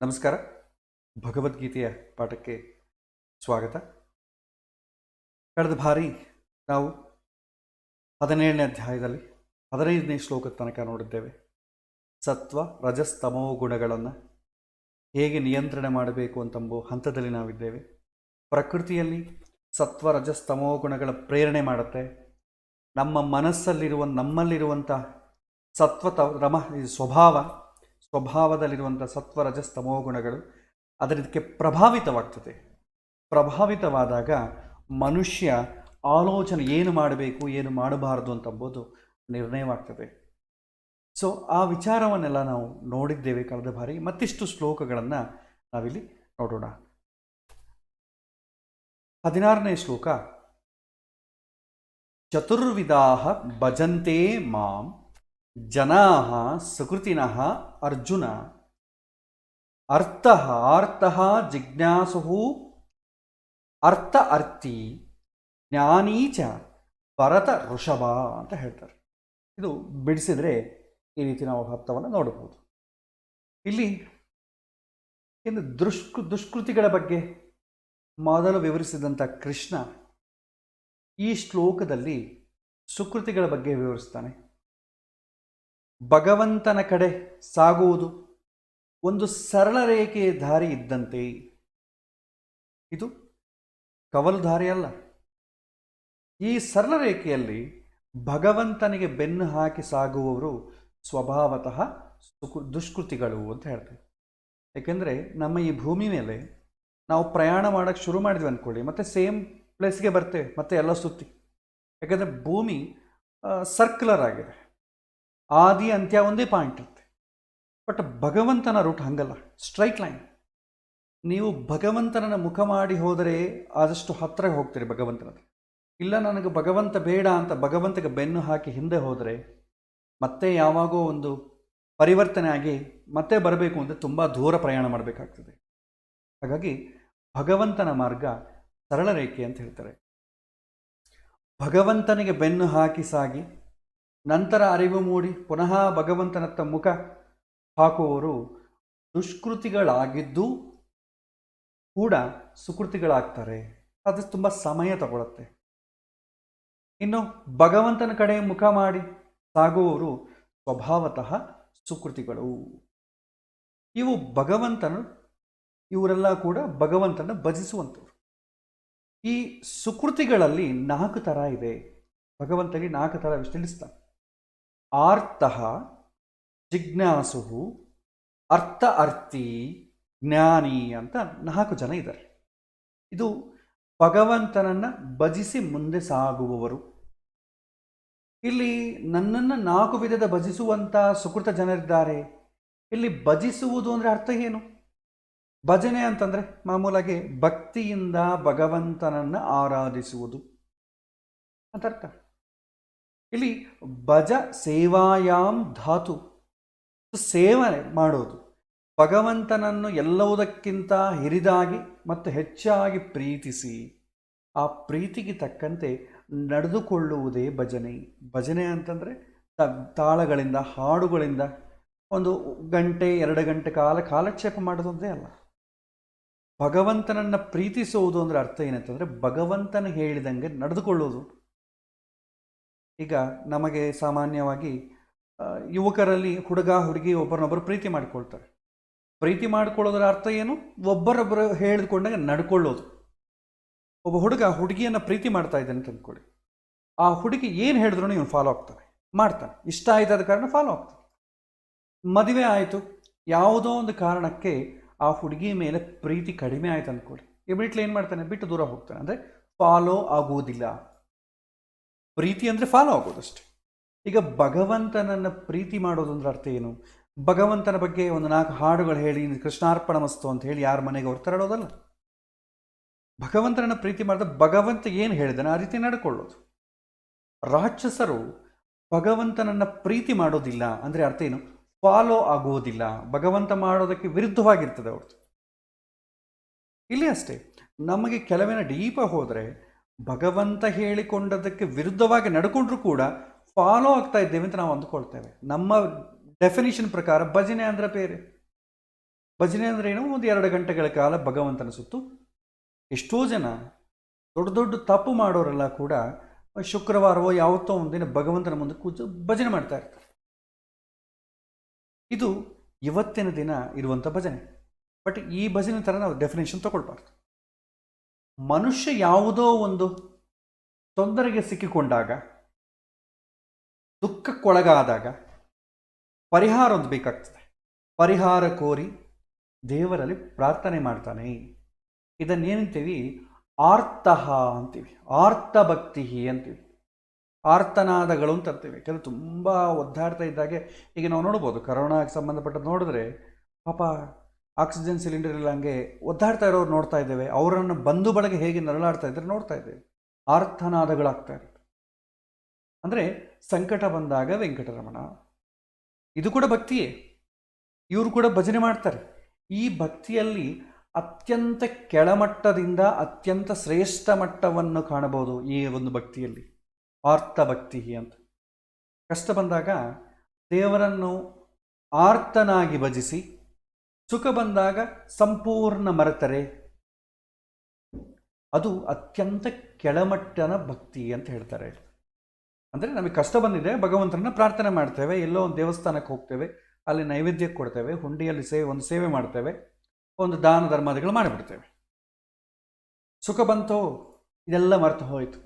ನಮಸ್ಕಾರ. ಭಗವದ್ಗೀತೆಯ ಪಾಠಕ್ಕೆ ಸ್ವಾಗತ. ಕಳೆದ ಬಾರಿ ನಾವು 17ನೇ ಅಧ್ಯಾಯದಲ್ಲಿ 15ನೇ ಶ್ಲೋಕದ ತನಕ ನೋಡಿದ್ದೇವೆ. ಸತ್ವ ರಜಸ್ತಮೋ ಗುಣಗಳನ್ನು ಹೇಗೆ ನಿಯಂತ್ರಣ ಮಾಡಬೇಕು ಅಂತಂಬೋ ಹಂತದಲ್ಲಿ ನಾವಿದ್ದೇವೆ. ಪ್ರಕೃತಿಯಲ್ಲಿ ಸತ್ವ ರಜಸ್ತಮೋ ಗುಣಗಳ ಪ್ರೇರಣೆ ಮಾಡುತ್ತೆ. ನಮ್ಮ ನಮ್ಮಲ್ಲಿರುವಂಥ ಸ್ವಭಾವದಲ್ಲಿರುವಂಥ ಸತ್ವ ರಜಸ್ತಮೋ ಗುಣಗಳು ಅದಕ್ಕೆ ಪ್ರಭಾವಿತವಾದಾಗ ಮನುಷ್ಯ ಆಲೋಚನೆ ಏನು ಮಾಡಬೇಕು ಏನು ಮಾಡಬಾರದು ಅಂತಂಬೋದು ನಿರ್ಣಯವಾಗ್ತದೆ. ಸೊ ಆ ವಿಚಾರವನ್ನೆಲ್ಲ ನಾವು ನೋಡಿದ್ದೇವೆ ಕಳೆದ ಬಾರಿ. ಮತ್ತಿಷ್ಟು ಶ್ಲೋಕಗಳನ್ನು ನಾವಿಲ್ಲಿ ನೋಡೋಣ. 16ನೇ ಶ್ಲೋಕ. ಚತುರ್ವಿಧಾಃ ಭಜಂತೆ ಮಾಂ ಜನಾಃ ಸುಕೃತಿನಃ ಅರ್ಜುನ ಅರ್ಥಃ ಜಿಜ್ಞಾಸುಃ ಅರ್ಥ ಅರ್ಥಿ ಜ್ಞಾನೀಚ ಭರತ ಋಷಭ ಅಂತ ಹೇಳ್ತಾರೆ. ಇದು ಬಿಡಿಸಿದರೆ ಈ ರೀತಿ ನಾವು ಅರ್ಥವನ್ನು ನೋಡಬಹುದು. ಇಲ್ಲಿ ಇನ್ನು ದುಷ್ಕೃತಿಗಳ ಬಗ್ಗೆ ಮೊದಲು ವಿವರಿಸಿದಂಥ ಕೃಷ್ಣ ಈ ಶ್ಲೋಕದಲ್ಲಿ ಸುಕೃತಿಗಳ ಬಗ್ಗೆ ವಿವರಿಸ್ತಾನೆ. ಭಗವಂತನ ಕಡೆ ಸಾಗುವುದು ಒಂದು ಸರಳ ರೇಖೆಯ ದಾರಿ ಇದ್ದಂತೆ. ಇದು ಕವಲು ದಾರಿ ಅಲ್ಲ. ಈ ಸರಳ ರೇಖೆಯಲ್ಲಿ ಭಗವಂತನಿಗೆ ಬೆನ್ನು ಹಾಕಿ ಸಾಗುವವರು ಸ್ವಭಾವತಃ ದುಷ್ಕೃತಿಗಳು ಅಂತ ಹೇಳ್ತಾರೆ. ಏಕೆಂದರೆ ನಮ್ಮ ಈ ಭೂಮಿ ಮೇಲೆ ನಾವು ಪ್ರಯಾಣ ಮಾಡೋಕ್ಕೆ ಶುರು ಮಾಡಿದ್ವಿ ಅಂದ್ಕೊಳ್ಳಿ, ಮತ್ತು ಸೇಮ್ ಪ್ಲೇಸ್ಗೆ ಬರ್ತೇವೆ ಮತ್ತೆ ಎಲ್ಲ ಸುತ್ತಿ. ಯಾಕೆಂದರೆ ಭೂಮಿ ಸರ್ಕ್ಯುಲರ್ ಆಗಿದೆ, ಆದಿ ಅಂತ್ಯ ಒಂದೇ ಪಾಯಿಂಟ್ ಇರುತ್ತೆ. ಬಟ್ ಭಗವಂತನ ರೂಟ್ ಹಂಗಲ್ಲ, ಸ್ಟ್ರೈಟ್ ಲೈನ್. ನೀವು ಭಗವಂತನನ್ನು ಮುಖ ಮಾಡಿ ಹೋದರೆ ಆದಷ್ಟು ಹತ್ತಿರ ಹೋಗ್ತೀರಿ ಭಗವಂತನ. ಇಲ್ಲ ನನಗೆ ಭಗವಂತ ಬೇಡ ಅಂತ ಭಗವಂತಗೆ ಬೆನ್ನು ಹಾಕಿ ಹಿಂದೆ ಹೋದರೆ ಮತ್ತೆ ಯಾವಾಗೋ ಒಂದು ಪರಿವರ್ತನೆ ಆಗಿ ಮತ್ತೆ ಬರಬೇಕು ಅಂದರೆ ತುಂಬ ದೂರ ಪ್ರಯಾಣ ಮಾಡಬೇಕಾಗ್ತದೆ. ಹಾಗಾಗಿ ಭಗವಂತನ ಮಾರ್ಗ ಸರಳ ರೇಖೆ ಅಂತ ಹೇಳ್ತಾರೆ. ಭಗವಂತನಿಗೆ ಬೆನ್ನು ಹಾಕಿ ಸಾಗಿ ನಂತರ ಅರಿವು ಮೂಡಿ ಪುನಃ ಭಗವಂತನತ್ತ ಮುಖ ಹಾಕುವವರು ದುಷ್ಕೃತಿಗಳಾಗಿದ್ದು ಕೂಡ ಸುಕೃತಿಗಳಾಗ್ತಾರೆ. ಅದು ತುಂಬ ಸಮಯ ತಗೊಳುತ್ತೆ. ಇನ್ನು ಭಗವಂತನ ಕಡೆ ಮುಖ ಮಾಡಿ ಸಾಗುವವರು ಸ್ವಭಾವತಃ ಸುಕೃತಿಗಳು. ಇವರೆಲ್ಲ ಕೂಡ ಭಗವಂತನ ಭಜಿಸುವಂಥವ್ರು. ಈ ಸುಕೃತಿಗಳಲ್ಲಿ 4 ಥರ ಇದೆ. ಭಗವಂತನಿಗೆ 4 ಥರ ತಿಳಿಸ್ತಾನೆ. ಆರ್ತಃ ಜಿಜ್ಞಾಸುಃ ಅರ್ಥ ಅರ್ಥಿ ಜ್ಞಾನಿ ಅಂತ 4 ಜನ ಇದ್ದಾರೆ. ಇದು ಭಗವಂತನನ್ನು ಭಜಿಸಿ ಮುಂದೆ ಸಾಗುವವರು. ಇಲ್ಲಿ ನನ್ನನ್ನು 4 ವಿಧದ ಭಜಿಸುವಂಥ ಸುಕೃತ ಜನರಿದ್ದಾರೆ. ಇಲ್ಲಿ ಭಜಿಸುವುದು ಅಂದರೆ ಅರ್ಥ ಏನು? ಭಜನೆ ಅಂತಂದರೆ ಮಾಮೂಲಾಗಿ ಭಕ್ತಿಯಿಂದ ಭಗವಂತನನ್ನು ಆರಾಧಿಸುವುದು ಅಂತ ಅರ್ಥ. ಇಲ್ಲಿ ಭಜ ಸೇವಾಯಾಮ್ ಧಾತು, ಸೇವನೆ ಮಾಡೋದು, ಭಗವಂತನನ್ನು ಎಲ್ಲವುದಕ್ಕಿಂತ ಹಿರಿದಾಗಿ ಮತ್ತು ಹೆಚ್ಚಾಗಿ ಪ್ರೀತಿಸಿ ಆ ಪ್ರೀತಿಗೆ ತಕ್ಕಂತೆ ನಡೆದುಕೊಳ್ಳುವುದೇ ಭಜನೆ. ಭಜನೆ ಅಂತಂದರೆ ತಾಳಗಳಿಂದ ಹಾಡುಗಳಿಂದ 1 ಗಂಟೆ 2 ಗಂಟೆ ಕಾಲಕ್ಷೇಪ ಮಾಡೋದಂತೆ ಅಲ್ಲ. ಭಗವಂತನನ್ನು ಪ್ರೀತಿಸುವುದು ಅಂದರೆ ಅರ್ಥ ಏನಂತಂದರೆ ಭಗವಂತನ ಹೇಳಿದಂಗೆ ನಡೆದುಕೊಳ್ಳೋದು. ಈಗ ನಮಗೆ ಸಾಮಾನ್ಯವಾಗಿ ಯುವಕರಲ್ಲಿ ಹುಡುಗ ಹುಡುಗಿ ಒಬ್ಬರನ್ನೊಬ್ಬರು ಪ್ರೀತಿ ಮಾಡಿಕೊಳ್ತಾರೆ. ಪ್ರೀತಿ ಮಾಡಿಕೊಳ್ಳೋದರ ಅರ್ಥ ಏನು? ಒಬ್ಬರೊಬ್ಬರು ಹೇಳಿಕೊಂಡಾಗ ನಡ್ಕೊಳ್ಳೋದು. ಒಬ್ಬ ಹುಡುಗ ಹುಡುಗಿಯನ್ನು ಪ್ರೀತಿ ಮಾಡ್ತಾ ಇದ್ದಾನೆ ಅಂತ ಅಂದ್ಕೊಳ್ಳಿ. ಆ ಹುಡುಗಿ ಏನು ಹೇಳಿದ್ರು ಇವನು ಫಾಲೋ ಮಾಡ್ತಾನೆ. ಇಷ್ಟ ಆಯ್ತಾದ ಕಾರಣ ಫಾಲೋ ಆಗ್ತಾನೆ. ಮದುವೆ ಆಯಿತು, ಯಾವುದೋ ಒಂದು ಕಾರಣಕ್ಕೆ ಆ ಹುಡುಗಿ ಮೇಲೆ ಪ್ರೀತಿ ಕಡಿಮೆ ಆಯ್ತು ಅಂದ್ಕೊಳ್ಳಿ. ಇಮಿಡಿಯೇಟ್ಲಿ ಏನು ಮಾಡ್ತಾನೆ? ಬಿಟ್ಟು ದೂರ ಹೋಗ್ತಾನೆ. ಅಂದರೆ ಫಾಲೋ ಆಗುವುದಿಲ್ಲ. ಪ್ರೀತಿ ಅಂದರೆ ಫಾಲೋ ಆಗೋದಷ್ಟೆ. ಈಗ ಭಗವಂತನನ್ನು ಪ್ರೀತಿ ಮಾಡೋದು ಅಂದ್ರೆ ಅರ್ಥ ಏನು? ಭಗವಂತನ ಬಗ್ಗೆ 4 ಹಾಡುಗಳು ಹೇಳಿ ಕೃಷ್ಣಾರ್ಪಣ ಮಸ್ತು ಅಂತ ಹೇಳಿ ಯಾರ ಮನೆಗೆ ಅವ್ರು ತರಡೋದಲ್ಲ. ಭಗವಂತನನ್ನು ಪ್ರೀತಿ ಮಾಡಿದ ಭಗವಂತ ಏನು ಹೇಳಿದಾನೆ ಆ ರೀತಿ ನಡ್ಕೊಳ್ಳೋದು. ರಾಕ್ಷಸರು ಭಗವಂತನನ್ನು ಪ್ರೀತಿ ಮಾಡೋದಿಲ್ಲ ಅಂದರೆ ಅರ್ಥ ಏನು? ಫಾಲೋ ಆಗುವುದಿಲ್ಲ. ಭಗವಂತ ಮಾಡೋದಕ್ಕೆ ವಿರುದ್ಧವಾಗಿರ್ತದೆ ಅವ್ರದ್ದು. ಇಲ್ಲಿ ಅಷ್ಟೇ, ನಮಗೆ ಕೆಲವಿನ ಡೀಪಾಗಿ ಹೋದರೆ ಭಗವಂತ ಹೇಳಿಕೊಂಡದಕ್ಕೆ ವಿರುದ್ಧವಾಗಿ ನಡ್ಕೊಂಡ್ರೂ ಕೂಡ ಫಾಲೋ ಆಗ್ತಾ ಇದ್ದೇವೆ ಅಂತ ನಾವು ಅಂದುಕೊಳ್ತೇವೆ. ನಮ್ಮ ಡೆಫಿನಿಷನ್ ಪ್ರಕಾರ ಭಜನೆ ಅಂದರೆ ಬೇರೆ. ಭಜನೆ ಅಂದರೆ ಏನೋ ಒಂದು 2 ಗಂಟೆಗಳ ಕಾಲ ಭಗವಂತನ ಸುತ್ತು. ಎಷ್ಟೋ ಜನ ದೊಡ್ಡ ದೊಡ್ಡ ತಪ್ಪು ಮಾಡೋರೆಲ್ಲ ಕೂಡ ಶುಕ್ರವಾರವೋ ಯಾವತ್ತೋ ಒಂದಿನ ಭಗವಂತನ ಮುಂದೆ ಕೂತು ಭಜನೆ ಮಾಡ್ತಾ ಇರ್ತಾರೆ. ಇದು ಇವತ್ತಿನ ದಿನ ಇರುವಂಥ ಭಜನೆ. ಬಟ್ ಈ ಭಜನೆ ಥರ ನಾವು ಡೆಫಿನೇಷನ್ ತಗೊಳ್ಬಾರ್ದು. ಮನುಷ್ಯ ಯಾವುದೋ ಒಂದು ತೊಂದರೆಗೆ ಸಿಕ್ಕಿಕೊಂಡಾಗ, ದುಃಖಕ್ಕೊಳಗಾದಾಗ ಪರಿಹಾರ ಒಂದು ಬೇಕಾಗ್ತದೆ. ಪರಿಹಾರ ಕೋರಿ ದೇವರಲ್ಲಿ ಪ್ರಾರ್ಥನೆ ಮಾಡ್ತಾನೆ. ಇದನ್ನೇನಂತೀವಿ? ಆರ್ತಃ ಅಂತೀವಿ, ಆರ್ತಭಕ್ತಿ ಅಂತೀವಿ, ಆರ್ತನಾದಗಳು ಅಂತ ಅಂತೀವಿ. ಕೆಲವು ತುಂಬ ಒದ್ದಾಡ್ತಾ ಇದ್ದಾಗೆ, ಈಗ ನಾವು ನೋಡ್ಬೋದು ಕರೋನಾಗೆ ಸಂಬಂಧಪಟ್ಟದ್ದು ನೋಡಿದ್ರೆ ಪಾಪ ಆಕ್ಸಿಜನ್ ಸಿಲಿಂಡರ್ ಇಲ್ಲ ಹಂಗೆ ಒದ್ದಾಡ್ತಾ ಇರೋರು ನೋಡ್ತಾ ಇದ್ದೇವೆ. ಅವರನ್ನು ಬಂಧು ಬಳಗ ಹೇಗೆ ನರಳಾಡ್ತಾ ಇದ್ದಾರೆ ನೋಡ್ತಾ ಇದ್ದೇವೆ. ಆರ್ತನಾದಗಳಾಗ್ತಾ ಇರುತ್ತೆ. ಅಂದರೆ ಸಂಕಟ ಬಂದಾಗ ವೆಂಕಟರಮಣ, ಇದು ಕೂಡ ಭಕ್ತಿಯೇ. ಇವರು ಕೂಡ ಭಜನೆ ಮಾಡ್ತಾರೆ. ಈ ಭಕ್ತಿಯಲ್ಲಿ ಅತ್ಯಂತ ಕೆಳಮಟ್ಟದಿಂದ ಅತ್ಯಂತ ಶ್ರೇಷ್ಠ ಮಟ್ಟವನ್ನು ಕಾಣಬಹುದು ಈ ಒಂದು ಭಕ್ತಿಯಲ್ಲಿ, ಆರ್ತಭಕ್ತಿ ಅಂತ. ಕಷ್ಟ ಬಂದಾಗ ದೇವರನ್ನು ಆರ್ತನಾಗಿ ಭಜಿಸಿ, ಸುಖ ಬಂದಾಗ ಸಂಪೂರ್ಣ ಮರೆತರೆ ಅದು ಅತ್ಯಂತ ಕೆಳಮಟ್ಟನ ಭಕ್ತಿ ಅಂತ ಹೇಳ್ತಾರೆ. ಅಂದರೆ ನಮಗೆ ಕಷ್ಟ ಬಂದಿದೆ, ಭಗವಂತನನ್ನ ಪ್ರಾರ್ಥನೆ ಮಾಡ್ತೇವೆ, ಎಲ್ಲೋ ಒಂದು ದೇವಸ್ಥಾನಕ್ಕೆ ಹೋಗ್ತೇವೆ, ಅಲ್ಲಿ ನೈವೇದ್ಯಕ್ಕೆ ಕೊಡ್ತೇವೆ, ಹುಂಡಿಯಲ್ಲಿ ಒಂದು ಸೇವೆ ಮಾಡ್ತೇವೆ, ಒಂದು ದಾನ ಧರ್ಮಾದಿಗಳು ಮಾಡಿಬಿಡ್ತೇವೆ. ಸುಖ ಬಂತೋ ಇದೆಲ್ಲ ಮರೆತು ಹೋಯಿತು.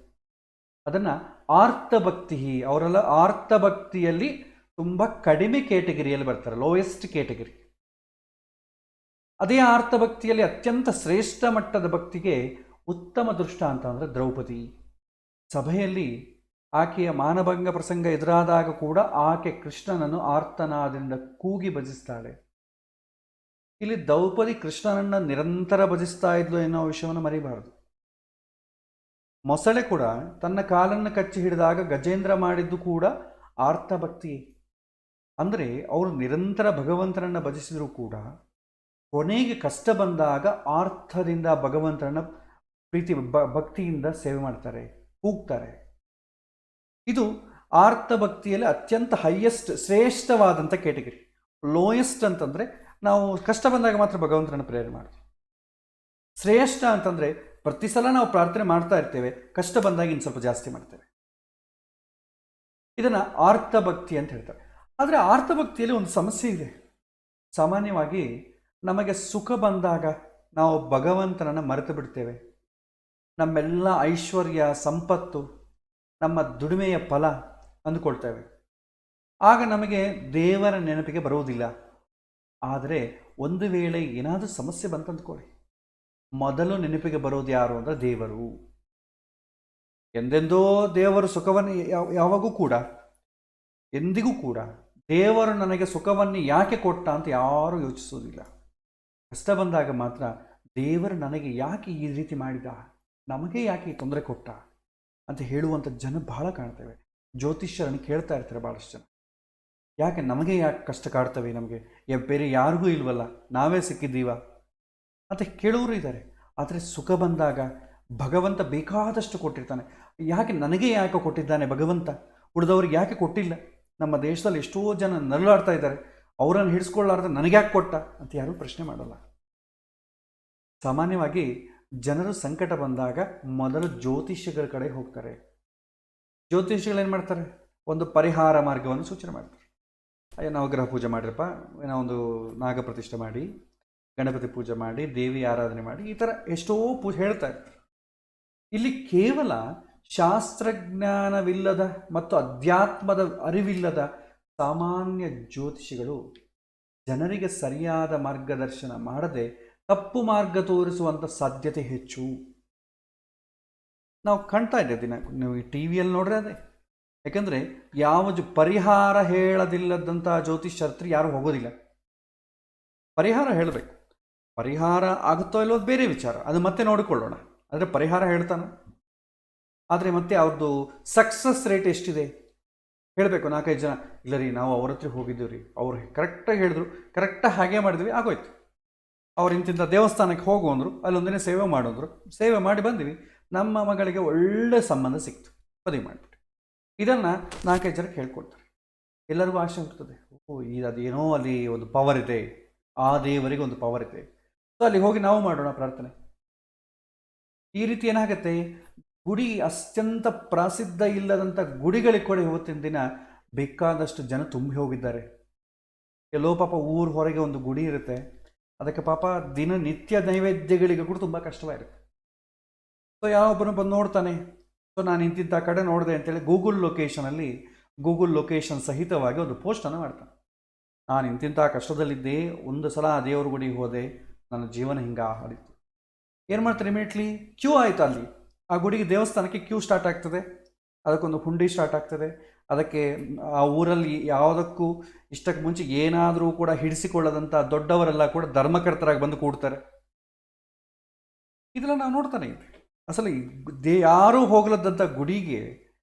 ಅದನ್ನು ಆರ್ತಭಕ್ತಿ, ಅವರೆಲ್ಲ ಆರ್ತಭಕ್ತಿಯಲ್ಲಿ ತುಂಬ ಕಡಿಮೆ ಕೇಟಗಿರಿಯಲ್ಲಿ ಬರ್ತಾರೆ, ಲೋಯೆಸ್ಟ್ ಕೇಟಗಿರಿ. ಅದೇ ಆರ್ತಭಕ್ತಿಯಲ್ಲಿ ಅತ್ಯಂತ ಶ್ರೇಷ್ಠ ಮಟ್ಟದ ಭಕ್ತಿಗೆ ಉತ್ತಮ ದೃಷ್ಟಾಂತ ಅಂದರೆ ದ್ರೌಪದಿ. ಸಭೆಯಲ್ಲಿ ಆಕೆಯ ಮಾನಭಂಗ ಪ್ರಸಂಗ ಎದುರಾದಾಗ ಕೂಡ ಆಕೆ ಕೃಷ್ಣನನ್ನು ಆರ್ತನಾದಿಂದ ಕೂಗಿ ಭಜಿಸ್ತಾಳೆ. ಇಲ್ಲಿ ದ್ರೌಪದಿ ಕೃಷ್ಣನನ್ನು ನಿರಂತರ ಭಜಿಸ್ತಾ ಇದ್ಲು ಎನ್ನುವ ವಿಷಯವನ್ನು ಮರಿಬಾರದು. ಮೊಸಳೆ ಕೂಡ ತನ್ನ ಕಾಲನ್ನು ಕಚ್ಚಿ ಹಿಡಿದಾಗ ಗಜೇಂದ್ರ ಮಾಡಿದ್ದು ಕೂಡ ಆರ್ತಭಕ್ತಿ. ಅಂದರೆ ಅವರು ನಿರಂತರ ಭಗವಂತನನ್ನು ಭಜಿಸಿದರೂ ಕೂಡ ಕೊನೆಗೆ ಕಷ್ಟ ಬಂದಾಗ ಆರ್ಥದಿಂದ ಭಗವಂತನನ್ನ ಪ್ರೀತಿ ಭಕ್ತಿಯಿಂದ ಸೇವೆ ಮಾಡ್ತಾರೆ, ಕೂಗ್ತಾರೆ. ಇದು ಆರ್ತಭಕ್ತಿಯಲ್ಲಿ ಅತ್ಯಂತ ಹೈಯೆಸ್ಟ್ ಶ್ರೇಷ್ಠವಾದಂಥ ಕೇಟಗಿರಿ. ಲೋಯೆಸ್ಟ್ ಅಂತಂದರೆ ನಾವು ಕಷ್ಟ ಬಂದಾಗ ಮಾತ್ರ ಭಗವಂತನನ್ನು ಪ್ರೇರಣೆ ಮಾಡ್ತೀವಿ. ಶ್ರೇಷ್ಠ ಅಂತಂದರೆ ಪ್ರತಿ ಸಲ ನಾವು ಪ್ರಾರ್ಥನೆ ಮಾಡ್ತಾ ಇರ್ತೇವೆ, ಕಷ್ಟ ಬಂದಾಗ ಇನ್ನು ಸ್ವಲ್ಪ ಜಾಸ್ತಿ ಮಾಡ್ತೇವೆ. ಇದನ್ನು ಆರ್ತಭಕ್ತಿ ಅಂತ ಹೇಳ್ತಾರೆ. ಆದರೆ ಆರ್ತಭಕ್ತಿಯಲ್ಲಿ ಒಂದು ಸಮಸ್ಯೆ ಇದೆ. ಸಾಮಾನ್ಯವಾಗಿ ನಮಗೆ ಸುಖ ಬಂದಾಗ ನಾವು ಭಗವಂತನನ್ನು ಮರೆತು ಬಿಡ್ತೇವೆ. ನಮ್ಮೆಲ್ಲ ಐಶ್ವರ್ಯ ಸಂಪತ್ತು ನಮ್ಮ ದುಡಿಮೆಯ ಫಲ ಅಂದುಕೊಳ್ತೇವೆ. ಆಗ ನಮಗೆ ದೇವರ ನೆನಪಿಗೆ ಬರುವುದಿಲ್ಲ. ಆದರೆ ಒಂದು ವೇಳೆ ಏನಾದರೂ ಸಮಸ್ಯೆ ಬಂತಂದ್ಕೊಳ್ಳಿ, ಮೊದಲು ನೆನಪಿಗೆ ಬರೋದು ಯಾರು ಅಂದರೆ ದೇವರು. ಎಂದೆಂದೋ ದೇವರು ಸುಖವನ್ನು ಯಾವಾಗೂ ಕೂಡ ಎಂದಿಗೂ ಕೂಡ ದೇವರು ನನಗೆ ಸುಖವನ್ನು ಯಾಕೆ ಕೊಟ್ಟ ಅಂತ ಯಾರೂ ಯೋಚಿಸೋದಿಲ್ಲ. ಕಷ್ಟ ಬಂದಾಗ ಮಾತ್ರ ದೇವರು ನನಗೆ ಯಾಕೆ ಈ ರೀತಿ ಮಾಡಿದ, ನಮಗೆ ಯಾಕೆ ಈ ತೊಂದರೆ ಕೊಟ್ಟ ಅಂತ ಹೇಳುವಂಥ ಜನ ಬಹಳ ಕಾಣ್ತೇವೆ. ಜ್ಯೋತಿಷ್ಯರನ್ನು ಕೇಳ್ತಾ ಇರ್ತಾರೆ ಭಾಳಷ್ಟು ಜನ, ಯಾಕೆ ನಮಗೆ ಯಾಕೆ ಕಷ್ಟ ಕಾಡ್ತವೆ, ನಮಗೆ ಬೇರೆ ಯಾರಿಗೂ ಇಲ್ವಲ್ಲ, ನಾವೇ ಸಿಕ್ಕಿದ್ದೀವ ಅಂತ ಕೇಳೋರು ಇದ್ದಾರೆ. ಆದರೆ ಸುಖ ಬಂದಾಗ ಭಗವಂತ ಬೇಕಾದಷ್ಟು ಕೊಟ್ಟಿರ್ತಾನೆ. ಯಾಕೆ ನನಗೆ ಯಾಕೆ ಕೊಟ್ಟಿದ್ದಾನೆ ಭಗವಂತ, ಉಳಿದವ್ರಿಗೆ ಯಾಕೆ ಕೊಟ್ಟಿಲ್ಲ? ನಮ್ಮ ದೇಶದಲ್ಲಿ ಎಷ್ಟೋ ಜನ ನರಳಾಡ್ತಾ ಇದ್ದಾರೆ, ಅವರನ್ನು ಹಿಡಿಸ್ಕೊಳ್ಳಾರ್ದೆ ನನಗೆ ಯಾಕೆ ಕೊಟ್ಟ ಅಂತ ಯಾರೂ ಪ್ರಶ್ನೆ ಮಾಡಲ್ಲ. ಸಾಮಾನ್ಯವಾಗಿ ಜನರು ಸಂಕಟ ಬಂದಾಗ ಮೊದಲು ಜ್ಯೋತಿಷ್ಯಗಳ ಕಡೆ ಹೋಗ್ತಾರೆ. ಜ್ಯೋತಿಷ್ಯಗಳೇನು ಮಾಡ್ತಾರೆ? ಒಂದು ಪರಿಹಾರ ಮಾರ್ಗವನ್ನು ಸೂಚನೆ ಮಾಡ್ತಾರೆ. ಅಯ್ಯೋ ನವಗ್ರಹ ಪೂಜೆ ಮಾಡಿರಪ್ಪ, ಏನೋ ಒಂದು ನಾಗ ಪ್ರತಿಷ್ಠೆ ಮಾಡಿ, ಗಣಪತಿ ಪೂಜೆ ಮಾಡಿ, ದೇವಿ ಆರಾಧನೆ ಮಾಡಿ, ಈ ಥರ ಎಷ್ಟೋ ಪೂಜೆ ಹೇಳ್ತಾ ಇರ್ತಾರೆ. ಇಲ್ಲಿ ಕೇವಲ ಶಾಸ್ತ್ರಜ್ಞಾನವಿಲ್ಲದ ಮತ್ತು ಅಧ್ಯಾತ್ಮದ ಅರಿವಿಲ್ಲದ ಸಾಮಾನ್ಯ ಜ್ಯೋತಿಷಿಗಳು ಜನರಿಗೆ ಸರಿಯಾದ ಮಾರ್ಗದರ್ಶನ ಮಾಡದೆ ತಪ್ಪು ಮಾರ್ಗ ತೋರಿಸುವಂಥ ಸಾಧ್ಯತೆ ಹೆಚ್ಚು. ನಾವು ಕಾಣ್ತಾ ಇದ್ದೇವೆ ದಿನ, ನೀವು ಈ ಟಿ ವಿಯಲ್ಲಿ ನೋಡ್ರೆ ಅದೇ. ಯಾಕಂದರೆ ಯಾವ ಪರಿಹಾರ ಹೇಳದಿಲ್ಲದಂಥ ಜ್ಯೋತಿಷ್ಯರ್ತ್ರಿ ಯಾರು ಹೋಗೋದಿಲ್ಲ. ಪರಿಹಾರ ಹೇಳಬೇಕು, ಪರಿಹಾರ ಆಗುತ್ತೋ ಇಲ್ಲೋ ಬೇರೆ ವಿಚಾರ, ಅದು ಮತ್ತೆ ನೋಡಿಕೊಳ್ಳೋಣ. ಆದರೆ ಪರಿಹಾರ ಹೇಳ್ತಾನೆ. ಆದರೆ ಮತ್ತೆ ಅವ್ರದ್ದು ಸಕ್ಸಸ್ ರೇಟ್ ಎಷ್ಟಿದೆ ಹೇಳಬೇಕು. 4-5 ಜನ ಇಲ್ಲ ರೀ, ನಾವು ಅವ್ರ ಹತ್ರ ಹೋಗಿದ್ದೀವಿ ರೀ, ಅವ್ರು ಕರೆಕ್ಟಾಗಿ ಹೇಳಿದ್ರು, ಕರೆಕ್ಟಾಗಿ ಹಾಗೆ ಮಾಡಿದ್ವಿ, ಆಗೋಯ್ತು. ಅವ್ರು ಇಂತಿಂಥ ದೇವಸ್ಥಾನಕ್ಕೆ ಹೋಗು ಅಂದರು, ಅಲ್ಲೊಂದಿನ ಸೇವೆ ಮಾಡೋದ್ರು, ಸೇವೆ ಮಾಡಿ ಬಂದ್ವಿ, ನಮ್ಮ ಮಗಳಿಗೆ ಒಳ್ಳೆ ಸಂಬಂಧ ಸಿಕ್ತು, ಮದುವೆ ಮಾಡಿಬಿಟ್ಟು. ಇದನ್ನು 4-5 ಜನಕ್ಕೆ ಹೇಳ್ಕೊಡ್ತಾರೆ. ಎಲ್ಲರಿಗೂ ಆಸೆ ಹುಡ್ತದೆ, ಓ ಅದೇನೋ ಅಲ್ಲಿ ಒಂದು ಪವರ್ ಇದೆ, ಆ ದೇವರಿಗೆ ಒಂದು ಪವರ್ ಇದೆ. ಸೊ ಅಲ್ಲಿ ಹೋಗಿ ನಾವು ಮಾಡೋಣ ಪ್ರಾರ್ಥನೆ. ಈ ರೀತಿ ಏನಾಗುತ್ತೆ, ಗುಡಿ ಅತ್ಯಂತ ಪ್ರಸಿದ್ಧ ಇಲ್ಲದಂಥ ಗುಡಿಗಳಿಗೆ ಕೂಡ ಇವತ್ತಿನ ದಿನ ಬೇಕಾದಷ್ಟು ಜನ ತುಂಬಿ ಹೋಗಿದ್ದಾರೆ. ಎಲ್ಲೋ ಪಾಪ ಊರು ಹೊರಗೆ ಒಂದು ಗುಡಿ ಇರುತ್ತೆ, ಅದಕ್ಕೆ ಪಾಪ ದಿನನಿತ್ಯ ನೈವೇದ್ಯಗಳಿಗೆ ಕೂಡ ತುಂಬ ಕಷ್ಟವಾಗಿರುತ್ತೆ. ಸೊ ಯಾವೊಬ್ಬನು ಬಂದು ನೋಡ್ತಾನೆ, ಸೊ ನಾನು ಇಂತಿಂಥ ಕಡೆ ನೋಡಿದೆ ಅಂತೇಳಿ ಗೂಗಲ್ ಲೊಕೇಶನ್ ಸಹಿತವಾಗಿ ಒಂದು ಪೋಸ್ಟನ್ನು ಮಾಡ್ತಾನೆ. ನಾನು ಇಂತಿಂಥ ಕಷ್ಟದಲ್ಲಿದ್ದೆ, ಒಂದು ಸಲ ಆ ದೇವ್ರ ಗುಡಿಗೆ ಹೋದೆ, ನನ್ನ ಜೀವನ ಹಿಂಗೆ ಆಡಿತ್ತು. ಏನು ಮಾಡ್ತಾರೆ, ಇಮಿಡಿಯೇಟ್ಲಿ ಕ್ಯೂ ಆಯಿತು. ಅಲ್ಲಿ ಆ ಗುಡಿಗೆ ದೇವಸ್ಥಾನಕ್ಕೆ ಕ್ಯೂ ಸ್ಟಾರ್ಟ್ ಆಗ್ತದೆ, ಅದಕ್ಕೊಂದು ಹುಂಡಿ ಸ್ಟಾರ್ಟ್ ಆಗ್ತದೆ. ಅದಕ್ಕೆ ಆ ಊರಲ್ಲಿ ಯಾವುದಕ್ಕೂ ಇಷ್ಟಕ್ಕೆ ಮುಂಚೆ ಏನಾದರೂ ಕೂಡ ಹಿಡಿಸಿಕೊಳ್ಳದಂಥ ದೊಡ್ಡವರೆಲ್ಲ ಕೂಡ ಧರ್ಮಕರ್ತರಾಗಿ ಬಂದು ಕೂಡ್ತಾರೆ. ಇದೆಲ್ಲ ನಾವು ನೋಡ್ತಾನೆ ಇದ್ದೆ. ಅಸಲು ಯಾರೂ ಹೋಗ್ಲದಂಥ ಗುಡಿಗೆ